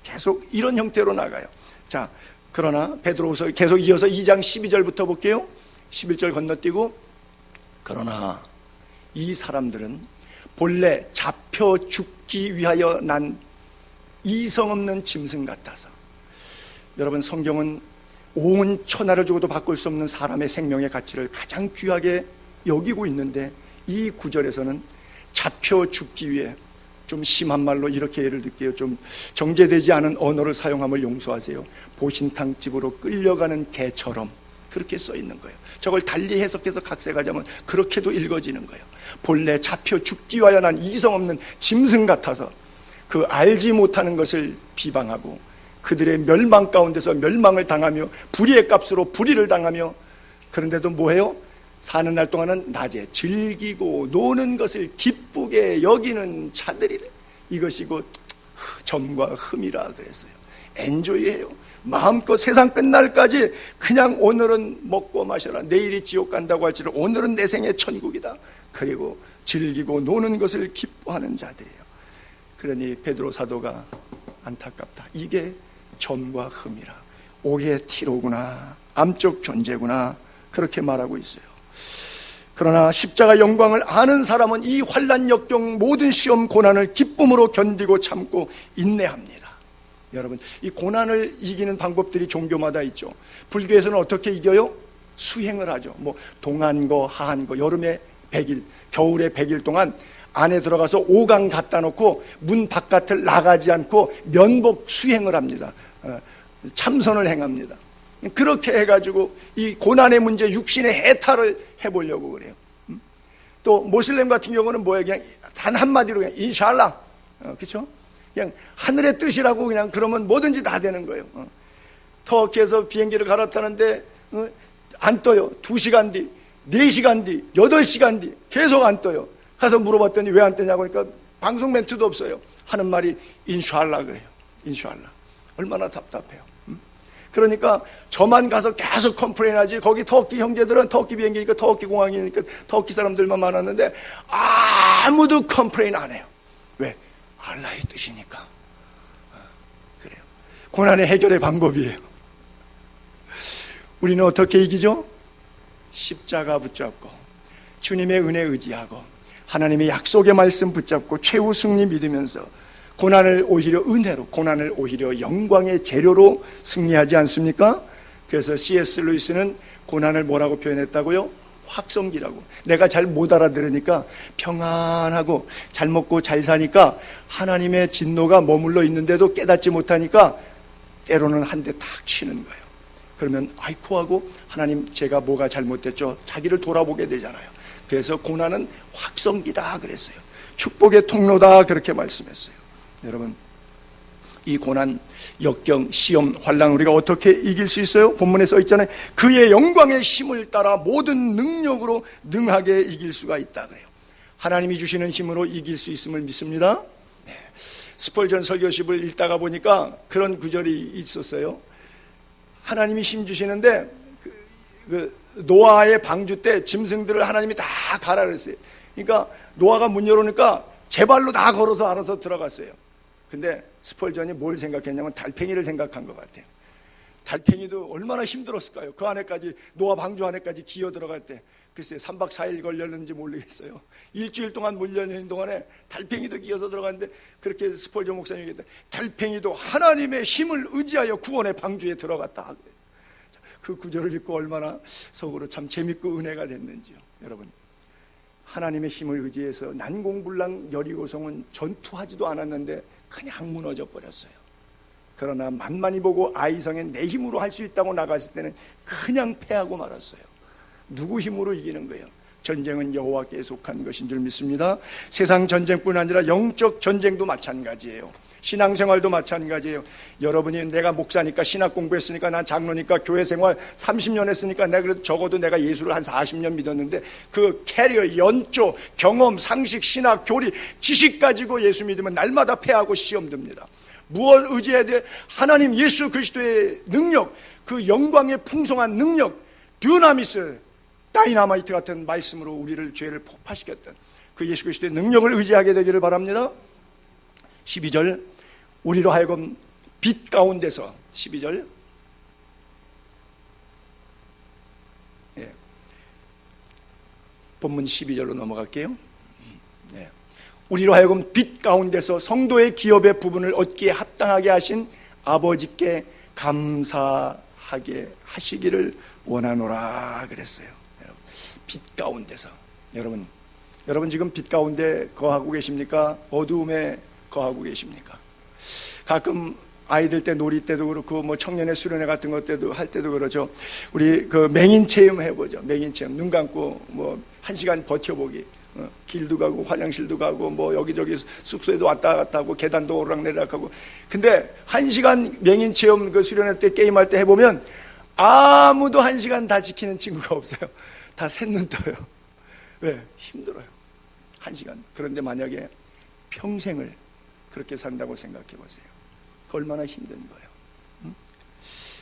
계속 이런 형태로 나가요. 자, 그러나 베드로후서 계속 이어서 2장 12절부터 볼게요. 11절 건너뛰고, 그러나 이 사람들은 본래 잡혀 죽기 위하여 난 이성 없는 짐승 같아서. 여러분, 성경은 온 천하를 주고도 바꿀 수 없는 사람의 생명의 가치를 가장 귀하게 여기고 있는데, 이 구절에서는 잡혀 죽기 위해, 좀 심한 말로 이렇게 예를 들게요. 좀 정제되지 않은 언어를 사용함을 용서하세요. 보신탕집으로 끌려가는 개처럼 그렇게 써 있는 거예요. 저걸 달리 해석해서 각색하자면 그렇게도 읽어지는 거예요. 본래 잡혀 죽기 위하여 난 이성 없는 짐승 같아서 그 알지 못하는 것을 비방하고 그들의 멸망 가운데서 멸망을 당하며 불의의 값으로 불의를 당하며, 그런데도 뭐해요? 사는 날 동안은 낮에 즐기고 노는 것을 기쁘게 여기는 자들이래. 이것이 곧 점과 흠이라 그랬어요. 엔조이해요. 마음껏 세상 끝날까지 그냥 오늘은 먹고 마셔라, 내일이 지옥 간다고 할지라도 오늘은 내 생의 천국이다. 그리고 즐기고 노는 것을 기뻐하는 자들이에요. 그러니 베드로 사도가 안타깝다. 이게 점과 흠이라, 오해 티로구나, 암적 존재구나, 그렇게 말하고 있어요. 그러나 십자가 영광을 아는 사람은 이 환난 역경 모든 시험 고난을 기쁨으로 견디고 참고 인내합니다. 여러분, 이 고난을 이기는 방법들이 종교마다 있죠. 불교에서는 어떻게 이겨요? 수행을 하죠. 뭐 동안거, 하한거, 여름에 100일, 겨울에 100일 동안 안에 들어가서 5강 갖다 놓고 문 바깥을 나가지 않고 면복 수행을 합니다. 참선을 행합니다. 그렇게 해가지고 이 고난의 문제, 육신의 해탈을 해보려고 그래요. 또 모슬렘 같은 경우는 뭐예요? 그냥 단 한마디로 그냥 인샬라, 그렇죠? 그냥 하늘의 뜻이라고 그냥 그러면 뭐든지 다 되는 거예요. 터키에서 비행기를 갈아타는데 안 떠요. 2시간 뒤, 4시간 뒤, 8시간 뒤 계속 안 떠요. 가서 물어봤더니 왜 안 뜨냐고 하니까 방송 멘트도 없어요. 하는 말이 인샬라 그래요. 인샬라. 얼마나 답답해요. 그러니까 저만 가서 계속 컴플레인하지, 거기 터키 형제들은 터키 비행기니까 터키 공항이니까 터키 사람들만 많았는데 아무도 컴플레인 안 해요. 왜? 알라의 뜻이니까. 그래요. 고난의 해결의 방법이에요. 우리는 어떻게 이기죠? 십자가 붙잡고 주님의 은혜 의지하고 하나님의 약속의 말씀 붙잡고 최후 승리 믿으면서 고난을 오히려 은혜로, 고난을 오히려 영광의 재료로 승리하지 않습니까? 그래서 C.S. 루이스는 고난을 뭐라고 표현했다고요? 확성기라고. 내가 잘 못 알아들으니까 평안하고 잘 먹고 잘 사니까 하나님의 진노가 머물러 있는데도 깨닫지 못하니까 때로는 한 대 탁 치는 거예요. 그러면 아이쿠 하고 하나님 제가 뭐가 잘못됐죠? 자기를 돌아보게 되잖아요. 그래서 고난은 확성기다 그랬어요. 축복의 통로다 그렇게 말씀했어요. 여러분, 이 고난, 역경, 시험, 환난 우리가 어떻게 이길 수 있어요? 본문에 써 있잖아요. 그의 영광의 힘을 따라 모든 능력으로 능하게 이길 수가 있다 그래요. 하나님이 주시는 힘으로 이길 수 있음을 믿습니다. 네. 스펄전 설교집을 읽다가 보니까 그런 구절이 있었어요. 하나님이 힘 주시는데 노아의 방주 때 짐승들을 하나님이 다 가라 그랬어요. 그러니까 노아가 문 열어놓으니까 제 발로 다 걸어서 알아서 들어갔어요. 근데 스펄전이 뭘 생각했냐면 달팽이를 생각한 것 같아요. 달팽이도 얼마나 힘들었을까요? 그 안에까지, 노아 방주 안에까지 기어 들어갈 때 글쎄 3박 4일 걸렸는지 모르겠어요. 일주일 동안 물려있는 동안에 달팽이도 기어서 들어갔는데, 그렇게 스폴저 목사님이 얘기했다. 달팽이도 하나님의 힘을 의지하여 구원의 방주에 들어갔다. 그 구절을 읽고 얼마나 속으로 참 재밌고 은혜가 됐는지요. 여러분, 하나님의 힘을 의지해서 난공불락 여리고성은 전투하지도 않았는데 그냥 무너져 버렸어요. 그러나 만만히 보고 아이성에 내 힘으로 할 수 있다고 나갔을 때는 그냥 패하고 말았어요. 누구 힘으로 이기는 거예요? 전쟁은 여호와께 속한 것인 줄 믿습니다. 세상 전쟁뿐 아니라 영적 전쟁도 마찬가지예요. 신앙생활도 마찬가지예요. 여러분이 내가 목사니까, 신학 공부했으니까, 난 장로니까, 교회 생활 30년 했으니까, 내가 그래도 적어도 내가 예수를 한 40년 믿었는데, 그 캐리어, 연조, 경험, 상식, 신학, 교리, 지식 가지고 예수 믿으면 날마다 패하고 시험 듭니다. 무엇 의지해야 돼? 하나님 예수 그리스도의 능력, 그 영광의 풍성한 능력, 듀나미스, 다이나마이트 같은 말씀으로 우리를, 죄를 폭파시켰던 그 예수 그리스도의 능력을 의지하게 되기를 바랍니다. 12절, 우리로 하여금 빛 가운데서, 12절, 본문 12절로 넘어갈게요. 우리로 하여금 빛 가운데서 성도의 기업의 부분을 얻기에 합당하게 하신 아버지께 감사하게 하시기를 원하노라 그랬어요. 빛 가운데서. 여러분 지금 빛 가운데 거하고 계십니까? 어두움에 거하고 계십니까? 가끔 아이들 때 놀이 때도 그렇고, 뭐 청년의 수련회 같은 것 때도 할 때도 그러죠. 우리 그 맹인 체험 해보죠. 맹인 체험. 눈 감고 뭐 1시간 버텨보기. 길도 가고 화장실도 가고 뭐 여기저기 숙소에도 왔다 갔다 하고 계단도 오르락내리락 하고. 근데 1시간 맹인 체험 그 수련회 때 게임할 때 해보면 아무도 1시간 다 지키는 친구가 없어요. 다 쇳눈 떠요. 왜? 힘들어요. 1시간. 그런데 만약에 평생을 그렇게 산다고 생각해 보세요. 얼마나 힘든 거예요.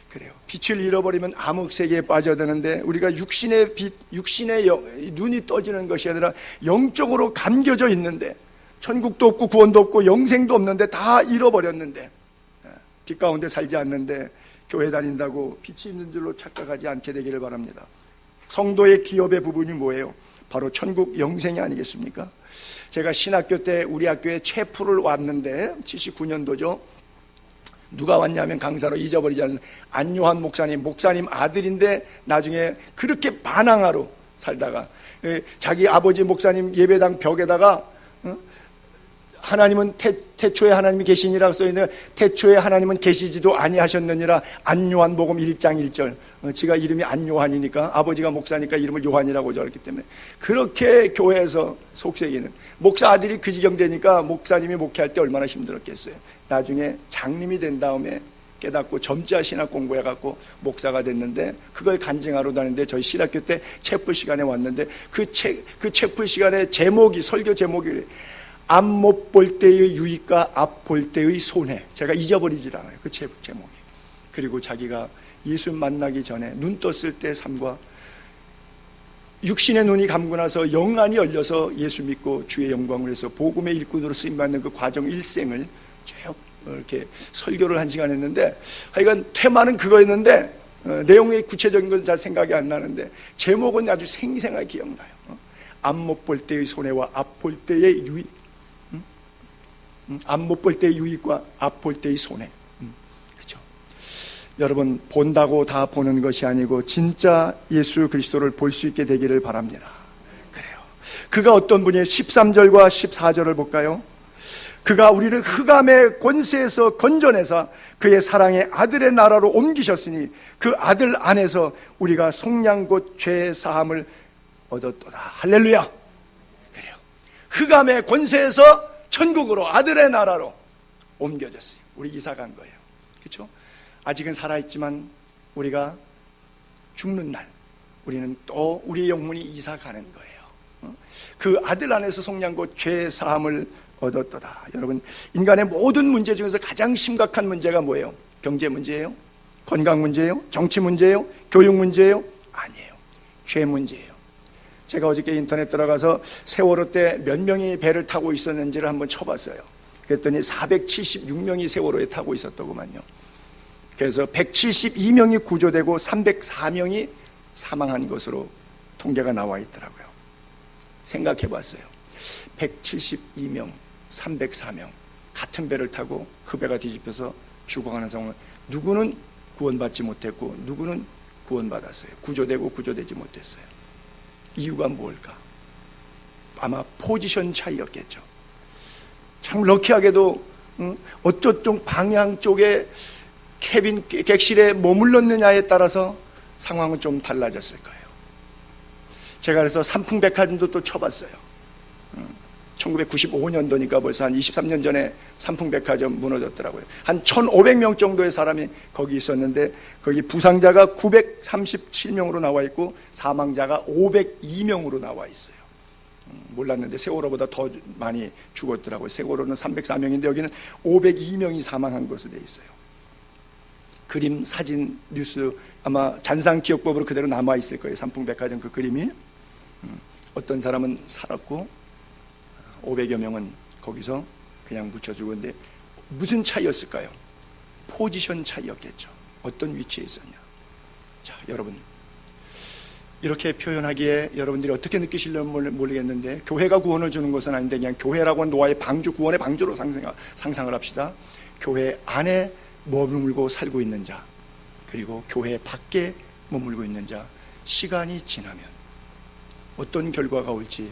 그래요. 빛을 잃어버리면 암흑세계에 빠져야 되는데, 우리가 육신의 빛, 육신의 눈이 떠지는 것이 아니라 영적으로 감겨져 있는데, 천국도 없고 구원도 없고 영생도 없는데 다 잃어버렸는데, 빛 가운데 살지 않는데 교회 다닌다고 빛이 있는 줄로 착각하지 않게 되기를 바랍니다. 성도의 기업의 부분이 뭐예요? 바로 천국 영생이 아니겠습니까? 제가 신학교 때 우리 학교에 체프를 왔는데, 79년도죠. 누가 왔냐면 강사로, 잊어버리지 않는 안요한 목사님 아들인데, 나중에 그렇게 반항하로 살다가 자기 아버지 목사님 예배당 벽에다가 하나님은 태초에 하나님이 계시니라 써있는데, 태초에 하나님은 계시지도 아니하셨느니라. 안요한복음 1장 1절. 지가 이름이 안요한이니까, 아버지가 목사니까 이름을 요한이라고 적었기 때문에, 그렇게 교회에서 속삭이는 목사 아들이 그 지경 되니까 목사님이 목회할 때 얼마나 힘들었겠어요. 나중에 장님이 된 다음에 깨닫고 점자 신학 공부해갖고 목사가 됐는데, 그걸 간증하러 다니는데 저희 신학교 때 채플 시간에 왔는데, 그 채플 시간에 제목이, 설교 제목이 앞 못 볼 때의 유익과 앞 볼 때의 손해. 제가 잊어버리질 않아요, 그 제목이. 그리고 자기가 예수 만나기 전에 눈 떴을 때 삶과, 육신의 눈이 감고 나서 영안이 열려서 예수 믿고 주의 영광을 위해서 복음의 일꾼으로 쓰임받는 그 과정 일생을 쭉 이렇게 설교를 1시간 했는데, 하여간 테마는 그거였는데, 내용의 구체적인 것은 잘 생각이 안 나는데 제목은 아주 생생하게 기억나요. 앞 못 볼 때의 손해와 앞 볼 때의 유익. 앞 못 볼 때의 유익과 앞 볼 때의 손해. 그렇죠? 여러분, 본다고 다 보는 것이 아니고 진짜 예수 그리스도를 볼 수 있게 되기를 바랍니다. 그래요. 그가 어떤 분이에요? 13절과 14절을 볼까요? 그가 우리를 흑암의 권세에서 건져내사 그의 사랑의 아들의 나라로 옮기셨으니 그 아들 안에서 우리가 속량 곧 죄 사함을 얻었도다. 할렐루야. 그래요. 흑암의 권세에서 천국으로, 아들의 나라로 옮겨졌어요. 우리 이사 간 거예요. 그렇죠? 아직은 살아있지만 우리가 죽는 날 우리는 또 우리의 영혼이 이사 가는 거예요. 그 아들 안에서 속량 곧 죄 사함을 얻었도다. 여러분, 인간의 모든 문제 중에서 가장 심각한 문제가 뭐예요? 경제 문제예요? 건강 문제예요? 정치 문제예요? 교육 문제예요? 아니에요. 죄 문제예요. 제가 어저께 인터넷 들어가서 세월호 때 몇 명이 배를 타고 있었는지를 한번 쳐봤어요. 그랬더니 476명이 세월호에 타고 있었더구만요. 그래서 172명이 구조되고 304명이 사망한 것으로 통계가 나와 있더라고요. 생각해 봤어요. 172명, 304명 같은 배를 타고 그 배가 뒤집혀서 죽어가는 상황을, 누구는 구원받지 못했고 누구는 구원받았어요. 구조되고 구조되지 못했어요. 이유가 뭘까? 아마 포지션 차이였겠죠. 참 럭키하게도 어쩌쪽 방향 쪽에 캐빈 객실에 머물렀느냐에 따라서 상황은 좀 달라졌을 거예요. 제가 그래서 삼풍백화점도 또 쳐봤어요. 1995년도니까 벌써 한 23년 전에 삼풍백화점 무너졌더라고요. 한 1,500명 정도의 사람이 거기 있었는데 거기 부상자가 937명으로 나와 있고 사망자가 502명으로 나와 있어요. 몰랐는데 세월호보다 더 많이 죽었더라고요. 세월호는 304명인데 여기는 502명이 사망한 것으로 되어 있어요. 그림, 사진, 뉴스 아마 잔상기억법으로 그대로 남아있을 거예요. 삼풍백화점 그 그림이. 어떤 사람은 살았고 500여 명은 거기서 그냥 묻혀 죽었는데 무슨 차이였을까요? 포지션 차이였겠죠. 어떤 위치에 있었냐. 자, 여러분, 이렇게 표현하기에 여러분들이 어떻게 느끼실려면 모르겠는데, 교회가 구원을 주는 것은 아닌데 그냥 교회라고 하는 노아의 방주, 구원의 방주로 상상을 합시다. 교회 안에 머물고 살고 있는 자, 그리고 교회 밖에 머물고 있는 자, 시간이 지나면 어떤 결과가 올지.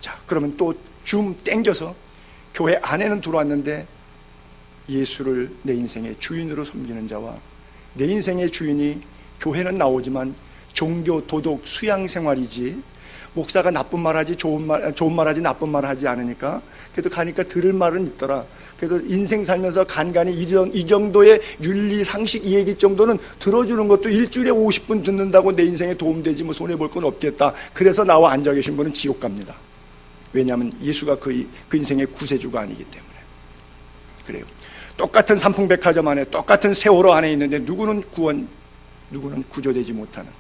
자, 그러면 또 줌 땡겨서 교회 안에는 들어왔는데 예수를 내 인생의 주인으로 섬기는 자와, 내 인생의 주인이 교회는 나오지만 종교, 도덕, 수양 생활이지, 목사가 나쁜 말 하지 좋은 말 하지 나쁜 말 하지 않으니까 그래도 가니까 들을 말은 있더라. 그래도 인생 살면서 간간히 이 정도의 윤리, 상식, 이 얘기 정도는 들어주는 것도 일주일에 50분 듣는다고 내 인생에 도움되지 뭐 손해볼 건 없겠다. 그래서 나와 앉아 계신 분은 지옥 갑니다. 왜냐하면 예수가 그 인생의 구세주가 아니기 때문에. 그래요. 똑같은 삼풍백화점 안에, 똑같은 세월호 안에 있는데 누구는 구원, 누구는 구조되지 못하는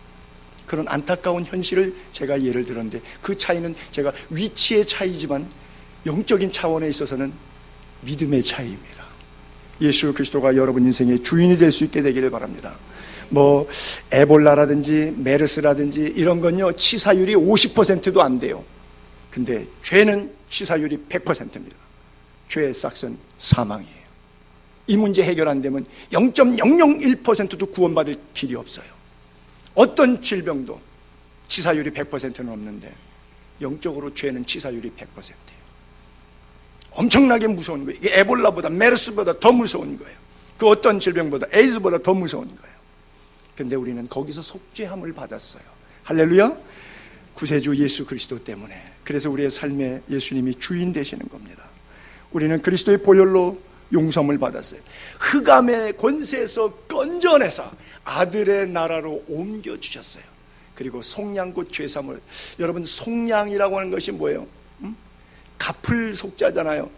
그런 안타까운 현실을 제가 예를 들었는데, 그 차이는 제가 위치의 차이지만 영적인 차원에 있어서는 믿음의 차이입니다. 예수 그리스도가 여러분 인생의 주인이 될 수 있게 되기를 바랍니다. 뭐 에볼라라든지 메르스라든지 이런 건요 치사율이 50%도 안 돼요. 근데 죄는 치사율이 100%입니다. 죄의 싹은 사망이에요. 이 문제 해결 안 되면 0.001%도 구원받을 길이 없어요. 어떤 질병도 치사율이 100%는 없는데 영적으로 죄는 치사율이 100%예요. 엄청나게 무서운 거예요. 이게 에볼라보다 메르스보다 더 무서운 거예요. 그 어떤 질병보다, 에이즈보다 더 무서운 거예요. 근데 우리는 거기서 속죄함을 받았어요. 할렐루야. 구세주 예수 그리스도 때문에. 그래서 우리의 삶에 예수님이 주인 되시는 겁니다. 우리는 그리스도의 보혈로 용서함을 받았어요. 흑암의 권세에서 건져내서 아들의 나라로 옮겨주셨어요. 그리고 속량곧 죄사함을. 여러분, 속량이라고 하는 것이 뭐예요? 갚을 속자잖아요.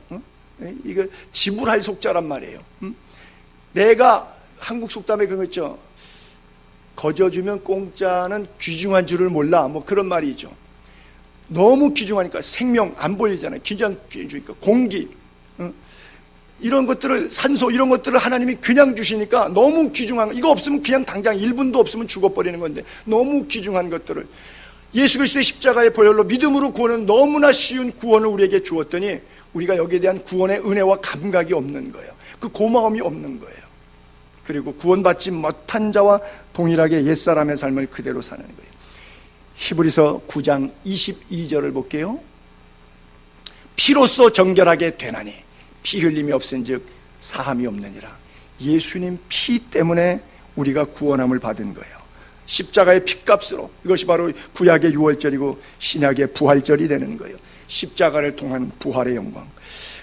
이거 지불할 속자란 말이에요. 내가 한국 속담에 그런 거 있죠. 거저주면 공짜는 귀중한 줄을 몰라, 뭐 그런 말이 있죠. 너무 귀중하니까 생명 안 보이잖아요. 귀중하니까 공기, 이런 것들을, 산소 이런 것들을 하나님이 그냥 주시니까 너무 귀중한, 이거 없으면 그냥 당장 1분도 없으면 죽어버리는 건데 너무 귀중한 것들을 예수 그리스도의 십자가의 보혈로 믿음으로 구원은 너무나 쉬운 구원을 우리에게 주었더니 우리가 여기에 대한 구원의 은혜와 감각이 없는 거예요. 그 고마움이 없는 거예요. 그리고 구원받지 못한 자와 동일하게 옛사람의 삶을 그대로 사는 거예요. 히브리서 9장 22절을 볼게요. 피로써 정결하게 되나니 피 흘림이 없은즉 사함이 없느니라. 예수님 피 때문에 우리가 구원함을 받은 거예요. 십자가의 피값으로. 이것이 바로 구약의 유월절이고 신약의 부활절이 되는 거예요. 십자가를 통한 부활의 영광.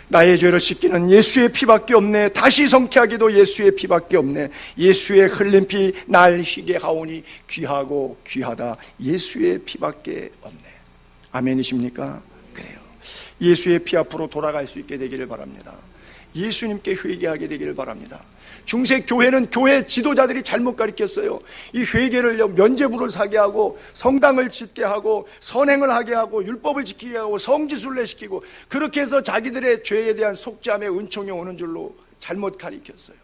나의 죄를 씻기는 예수의 피밖에 없네. 다시 성케하기도 예수의 피밖에 없네. 예수의 흘린 피 날 희게 하오니 귀하고 귀하다. 예수의 피밖에 없네. 아멘이십니까? 그래요. 예수의 피 앞으로 돌아갈 수 있게 되기를 바랍니다. 예수님께 회개하게 되기를 바랍니다. 중세 교회는 교회 지도자들이 잘못 가르쳤어요. 이 회개를 면죄부를 사게 하고 성당을 짓게 하고 선행을 하게 하고 율법을 지키게 하고 성지순례 시키고, 그렇게 해서 자기들의 죄에 대한 속죄함의 은총이 오는 줄로 잘못 가르쳤어요.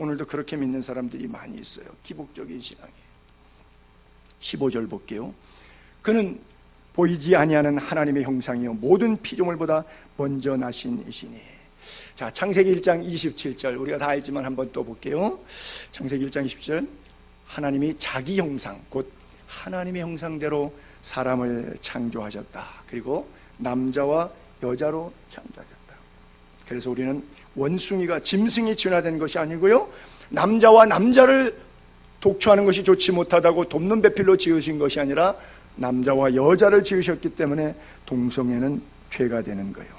오늘도 그렇게 믿는 사람들이 많이 있어요. 기복적인 신앙이에요. 15절 볼게요. 그는 보이지 아니하는 하나님의 형상이요 모든 피조물보다 먼저 나신 이시니. 자, 창세기 1장 27절 우리가 다 알지만 한번 또 볼게요. 창세기 1장 27절 하나님이 자기 형상 곧 하나님의 형상대로 사람을 창조하셨다. 그리고 남자와 여자로 창조하셨다. 그래서 우리는 원숭이가 짐승이 진화된 것이 아니고요, 남자와 남자를 독초하는 것이 좋지 못하다고 돕는 배필로 지으신 것이 아니라 남자와 여자를 지으셨기 때문에 동성애는 죄가 되는 거예요.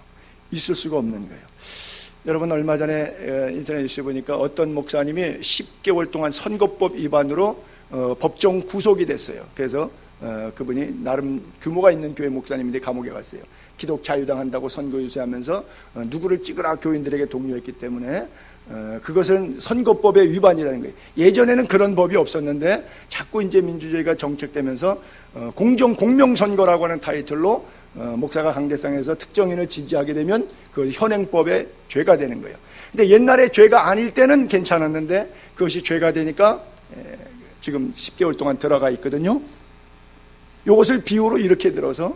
있을 수가 없는 거예요. 여러분, 얼마 전에 인터넷 뉴스 보니까 어떤 목사님이 10개월 동안 선거법 위반으로 법정 구속이 됐어요. 그래서 그분이 나름 규모가 있는 교회 목사님인데 감옥에 갔어요. 기독 자유당한다고 선거 유세하면서 누구를 찍으라 교인들에게 독려했기 때문에 그것은 선거법의 위반이라는 거예요. 예전에는 그런 법이 없었는데 자꾸 이제 민주주의가 정책되면서 공정선거라고 하는 타이틀로 목사가 강대상에서 특정인을 지지하게 되면 그 현행법의 죄가 되는 거예요. 근데 옛날에 죄가 아닐 때는 괜찮았는데 그것이 죄가 되니까 지금 10개월 동안 들어가 있거든요. 이것을 비유로 이렇게 들어서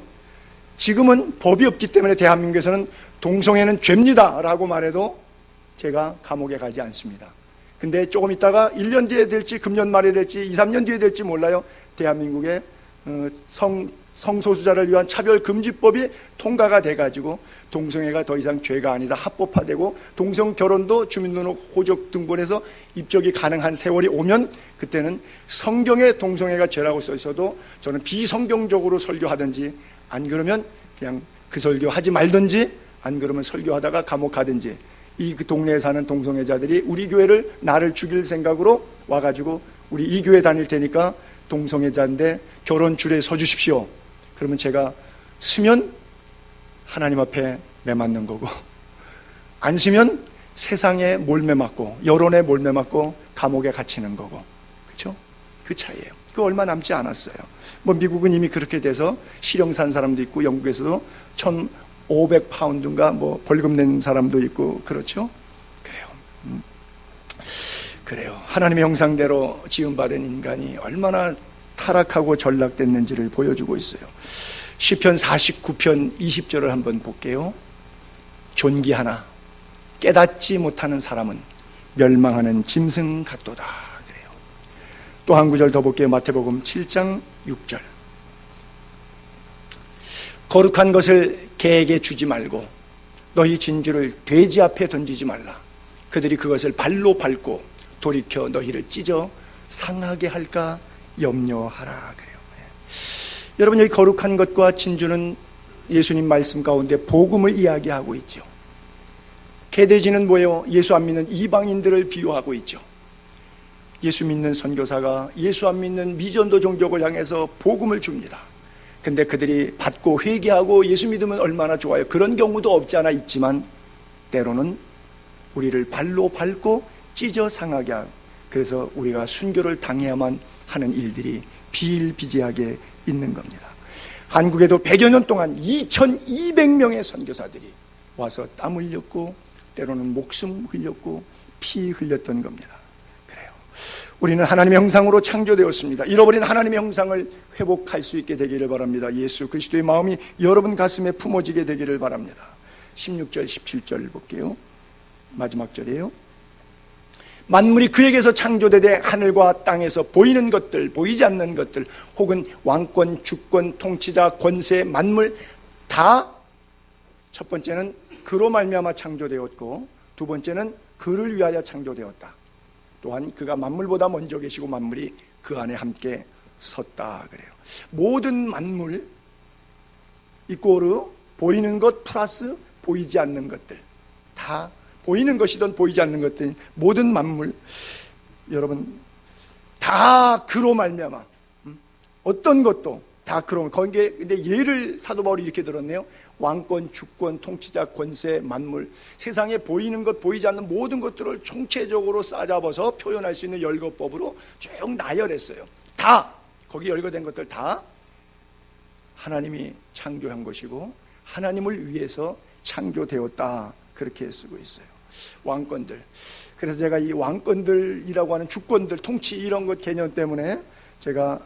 지금은 법이 없기 때문에 대한민국에서는 동성애는 죄입니다 라고 말해도 제가 감옥에 가지 않습니다. 근데 조금 있다가 1년 뒤에 될지 금년 말에 될지 2, 3년 뒤에 될지 몰라요. 대한민국에 성소수자를 위한 차별금지법이 통과가 돼가지고 동성애가 더 이상 죄가 아니다 합법화되고 동성결혼도 주민등록 호적 등본에서 입적이 가능한 세월이 오면 그때는 성경에 동성애가 죄라고 써 있어도 저는 비성경적으로 설교하든지 안 그러면 그냥 그 설교 하지 말든지 안 그러면 설교하다가 감옥 가든지 이 그 동네에 사는 동성애자들이 우리 교회를 나를 죽일 생각으로 와가지고 우리 이 교회 다닐 테니까 동성애자인데 결혼 줄에 서 주십시오. 그러면 제가 쓰면 하나님 앞에 매맞는 거고 안 쓰면 세상에 몰매맞고 여론에 몰매맞고 감옥에 갇히는 거고, 그렇죠? 그 차이예요. 그 얼마 남지 않았어요. 뭐 미국은 이미 그렇게 돼서 실형 산 사람도 있고 영국에서도 1,500파운드인가 뭐 벌금 낸 사람도 있고 그렇죠? 그래요. 하나님의 형상대로 지음받은 인간이 얼마나 타락하고 전락됐는지를 보여주고 있어요. 시편 49편 20절을 한번 볼게요. 존귀하나 깨닫지 못하는 사람은 멸망하는 짐승 같도다. 그래요. 또 한 구절 더 볼게요. 마태복음 7장 6절. 거룩한 것을 개에게 주지 말고 너희 진주를 돼지 앞에 던지지 말라. 그들이 그것을 발로 밟고 돌이켜 너희를 찢어 상하게 할까 염려하라. 그래요. 여러분, 여기 거룩한 것과 진주는 예수님 말씀 가운데 복음을 이야기하고 있죠. 개돼지는 뭐예요? 예수 안 믿는 이방인들을 비유하고 있죠. 예수 믿는 선교사가 예수 안 믿는 미전도 종족을 향해서 복음을 줍니다. 근데 그들이 받고 회개하고 예수 믿으면 얼마나 좋아요. 그런 경우도 없지 않아 있지만 때로는 우리를 발로 밟고 찢어 상하게 하고, 그래서 우리가 순교를 당해야만 하는 일들이 비일비재하게 있는 겁니다. 한국에도 100여 년 동안 2,200명의 선교사들이 와서 땀 흘렸고 때로는 목숨 흘렸고 피 흘렸던 겁니다. 그래요. 우리는 하나님의 형상으로 창조되었습니다. 잃어버린 하나님의 형상을 회복할 수 있게 되기를 바랍니다. 예수 그리스도의 마음이 여러분 가슴에 품어지게 되기를 바랍니다. 16절 17절 볼게요. 마지막 절이에요. 만물이 그에게서 창조되되 하늘과 땅에서 보이는 것들 보이지 않는 것들 혹은 왕권 주권 통치자 권세 만물 다 첫 번째는 그로 말미암아 창조되었고 두 번째는 그를 위하여 창조되었다. 또한 그가 만물보다 먼저 계시고 만물이 그 안에 함께 섰다. 그래요. 모든 만물 이꼬르 보이는 것 플러스 보이지 않는 것들 다 보이는 것이든 보이지 않는 것들 모든 만물 여러분 다 그로 말미암아 어떤 것도 다 그런 거기에 근데 예를 사도 바울이 이렇게 들었네요. 왕권, 주권, 통치자, 권세, 만물 세상에 보이는 것 보이지 않는 모든 것들을 총체적으로 싸잡아서 표현할 수 있는 열거법으로 쭉 나열했어요. 다 거기 열거된 것들 다 하나님이 창조한 것이고 하나님을 위해서 창조되었다 그렇게 쓰고 있어요. 왕권들. 그래서 제가 이 왕권들이라고 하는 주권들, 통치 이런 것 개념 때문에 제가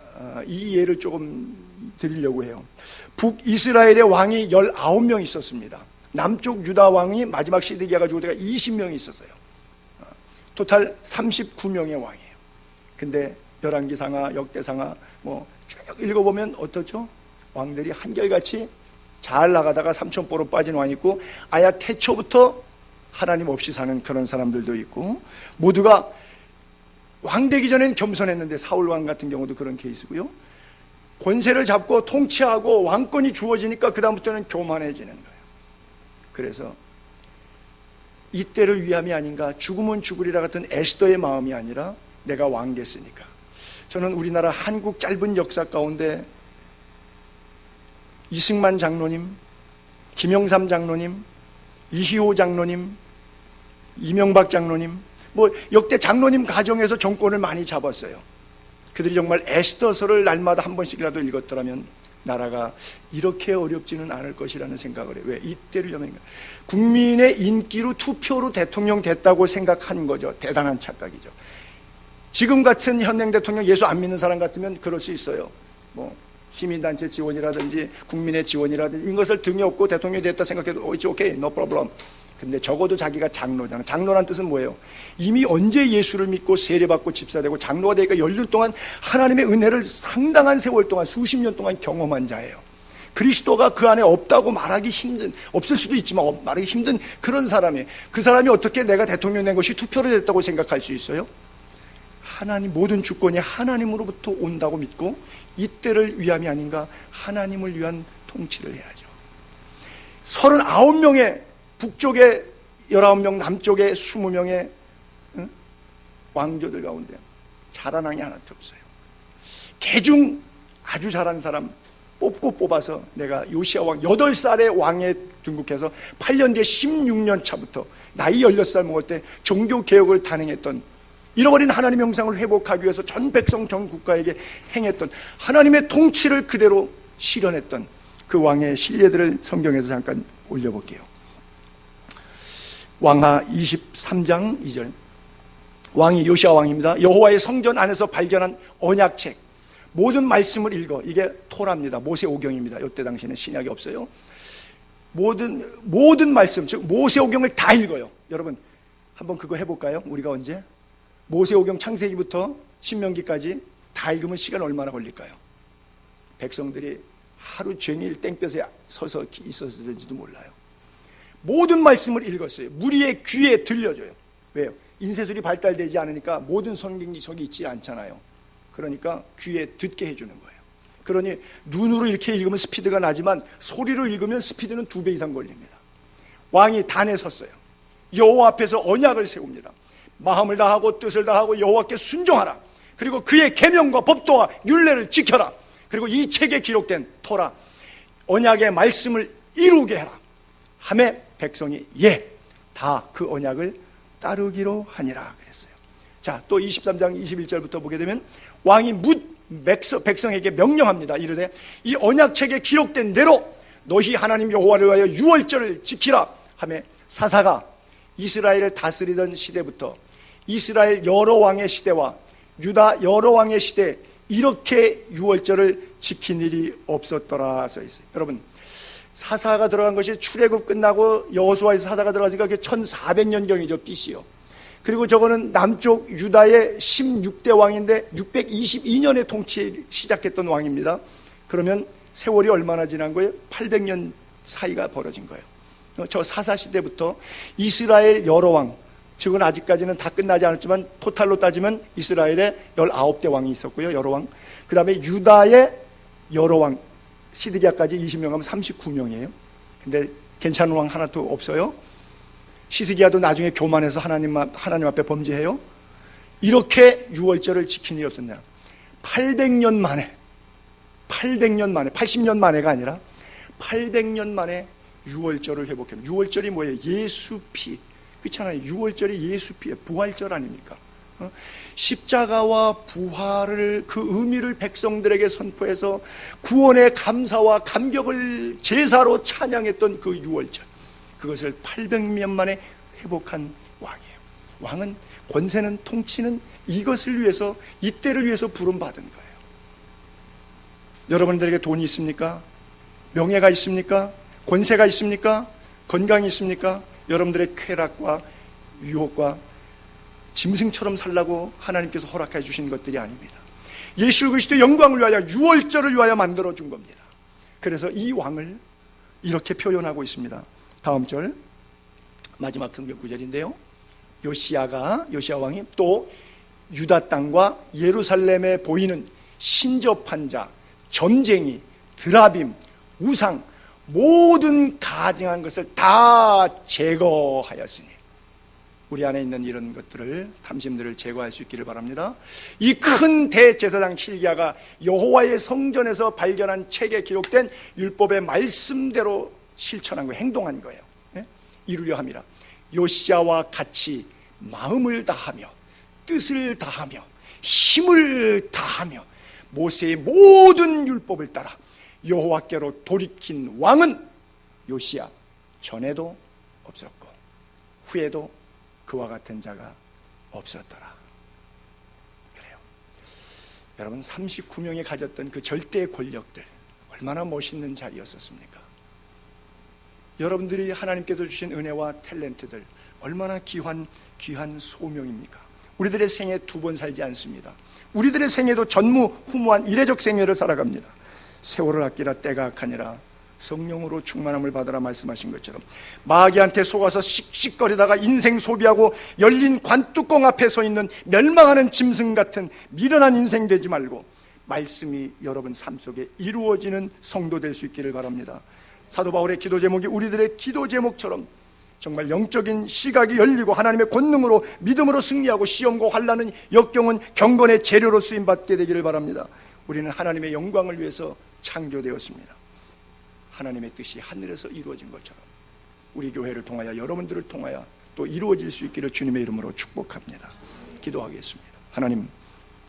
이 예를 조금 드리려고 해요. 북이스라엘의 왕이 19명 있었습니다. 남쪽 유다 왕이 마지막 시드기야가 죽을 때가 20명이 있었어요. 토탈 39명의 왕이에요. 근데 열왕기상하, 역대상하 쭉 읽어보면 어떻죠? 왕들이 한결같이 잘 나가다가 삼천포로 빠진 왕이 있고, 아야 태초부터 하나님 없이 사는 그런 사람들도 있고, 모두가 왕 되기 전엔 겸손했는데 사울 왕 같은 경우도 그런 케이스고요. 권세를 잡고 통치하고 왕권이 주어지니까 그 다음부터는 교만해지는 거예요. 그래서 이때를 위함이 아닌가, 죽으면 죽으리라 같은 에스더의 마음이 아니라 내가 왕 됐으니까. 저는 우리나라 한국 짧은 역사 가운데 이승만 장로님, 김영삼 장로님, 이희호 장로님, 이명박 장로님, 역대 장로님 가정에서 정권을 많이 잡았어요. 그들이 정말 에스더서를 날마다 한 번씩이라도 읽었더라면 나라가 이렇게 어렵지는 않을 것이라는 생각을 해요. 왜? 이때를 염행한 국민의 인기로 투표로 대통령 됐다고 생각하는 거죠. 대단한 착각이죠. 지금 같은 현행 대통령 예수 안 믿는 사람 같으면 그럴 수 있어요. 시민단체 지원이라든지 국민의 지원이라든지 이런 것을 등에 업고 대통령이 됐다 생각해도 오케이, no problem. 근데 적어도 자기가 장로잖아. 장로란 뜻은 뭐예요? 이미 언제 예수를 믿고 세례받고 집사되고 장로가 되니까 열흘 동안 하나님의 은혜를 상당한 세월 동안, 수십 년 동안 경험한 자예요. 그리스도가 그 안에 없다고 말하기 힘든, 없을 수도 있지만 말하기 힘든 그런 사람이에요. 그 사람이 어떻게 내가 대통령 된 것이 투표를 했다고 생각할 수 있어요? 하나님, 모든 주권이 하나님으로부터 온다고 믿고 이때를 위함이 아닌가, 하나님을 위한 통치를 해야죠. 39명의 북쪽에 19명, 남쪽에 20명의 왕조들 가운데 잘한 왕이 하나도 없어요. 개중 아주 잘한 사람 뽑아서 내가 요시야 왕 8살의 왕에 등극해서 8년 뒤에 16년 차부터 나이 16살 먹을 때 종교개혁을 단행했던, 잃어버린 하나님의 형상을 회복하기 위해서 전 백성 전 국가에게 행했던 하나님의 통치를 그대로 실현했던 그 왕의 신뢰들을 성경에서 잠깐 올려볼게요. 왕하 23장 2절. 왕이 요시야 왕입니다. 여호와의 성전 안에서 발견한 언약책, 모든 말씀을 읽어. 이게 토라입니다. 모세오경입니다. 이때 당시에는 신약이 없어요. 모든 말씀, 즉 모세오경을 다 읽어요. 여러분 한번 그거 해볼까요? 우리가 언제? 모세오경 창세기부터 신명기까지 다 읽으면 시간 얼마나 걸릴까요? 백성들이 하루 종일 땡볕에 서서 있었을지도 몰라요. 모든 말씀을 읽었어요. 무리의 귀에 들려줘요. 왜요? 인쇄술이 발달되지 않으니까 모든 성경지석이 있지 않잖아요. 그러니까 귀에 듣게 해주는 거예요. 그러니 눈으로 이렇게 읽으면 스피드가 나지만 소리로 읽으면 스피드는 2배 이상 걸립니다. 왕이 단에 섰어요. 여호와 앞에서 언약을 세웁니다. 마음을 다하고 뜻을 다하고 여호와께 순종하라. 그리고 그의 계명과 법도와 율례를 지켜라. 그리고 이 책에 기록된 토라 언약의 말씀을 이루게 해라. 하매 백성이 다 그 언약을 따르기로 하니라 그랬어요. 자, 또 23장 21절부터 보게 되면 왕이 백성에게 명령합니다. 이르되 이 언약책에 기록된 대로 너희 하나님 여호와를 위하여 유월절을 지키라 하매 사사가 이스라엘을 다스리던 시대부터 이스라엘 여러 왕의 시대와 유다 여러 왕의 시대 이렇게 유월절을 지킨 일이 없었더라 써 있어요. 여러분 사사가 들어간 것이 출애굽 끝나고 여호수아에서 사사가 들어가니까 그게 1400년경이죠. BC요. 그리고 저거는 남쪽 유다의 16대 왕인데 622년에 통치 시작했던 왕입니다. 그러면 세월이 얼마나 지난 거예요? 800년 사이가 벌어진 거예요. 저 사사 시대부터 이스라엘 여러 왕, 즉은 아직까지는 다 끝나지 않았지만 토탈로 따지면 이스라엘에 19대 왕이 있었고요. 여러 왕. 그 다음에 유다의 여러 왕, 시드기야까지 20명 하면 39명이에요. 근데 괜찮은 왕 하나도 없어요. 시드기야도 나중에 교만해서 하나님 앞에 범죄해요. 이렇게 유월절을 지킨 일이 없었냐. 800년 만에 80년 만에가 아니라 800년 만에 유월절을 회복해요. 유월절이 뭐예요? 예수 피. 그렇잖아요. 유월절이 예수 피의 부활절 아닙니까? 십자가와 부활을 그 의미를 백성들에게 선포해서 구원의 감사와 감격을 제사로 찬양했던 그 유월절, 그것을 800년 만에 회복한 왕이에요. 왕은, 권세는, 통치는 이것을 위해서, 이때를 위해서 부름받은 거예요. 여러분들에게 돈이 있습니까? 명예가 있습니까? 권세가 있습니까? 건강이 있습니까? 여러분들의 쾌락과 유혹과 짐승처럼 살라고 하나님께서 허락해 주신 것들이 아닙니다. 예수 그리스도의 영광을 위하여, 유월절을 위하여 만들어 준 겁니다. 그래서 이 왕을 이렇게 표현하고 있습니다. 다음 절, 마지막 성경 구절인데요, 요시아 왕이 또 유다 땅과 예루살렘에 보이는 신접한 자, 점쟁이, 드라빔, 우상, 모든 가증한 것을 다 제거하였으니, 우리 안에 있는 이런 것들을, 탐심들을 제거할 수 있기를 바랍니다. 이 큰 대제사장 hil기야가 여호와의 성전에서 발견한 책에 기록된 율법의 말씀대로 실천한 거예요. 행동한 거예요. 이루려 함이라. 요시아와 같이 마음을 다하며 뜻을 다하며 힘을 다하며 모세의 모든 율법을 따라 여호와께로 돌이킨 왕은 요시아 전에도 없었고 후에도 그와 같은 자가 없었더라. 그래요. 여러분, 39명이 가졌던 그 절대 권력들, 얼마나 멋있는 자리였었습니까? 여러분들이 하나님께서 주신 은혜와 탤런트들, 얼마나 귀한 소명입니까? 우리들의 생에 두 번 살지 않습니다. 우리들의 생에도 전무후무한 이례적 생애를 살아갑니다. 세월을 아끼라 때가 악하니라, 성령으로 충만함을 받으라 말씀하신 것처럼 마귀한테 속아서 씩씩거리다가 인생 소비하고 열린 관뚜껑 앞에 서 있는 멸망하는 짐승 같은 미련한 인생 되지 말고 말씀이 여러분 삶 속에 이루어지는 성도 될 수 있기를 바랍니다. 사도 바울의 기도 제목이 우리들의 기도 제목처럼 정말 영적인 시각이 열리고 하나님의 권능으로 믿음으로 승리하고 시험과 환난은 역경은 경건의 재료로 쓰임받게 되기를 바랍니다. 우리는 하나님의 영광을 위해서 창조되었습니다. 하나님의 뜻이 하늘에서 이루어진 것처럼 우리 교회를 통하여, 여러분들을 통하여 또 이루어질 수 있기를 주님의 이름으로 축복합니다. 기도하겠습니다. 하나님,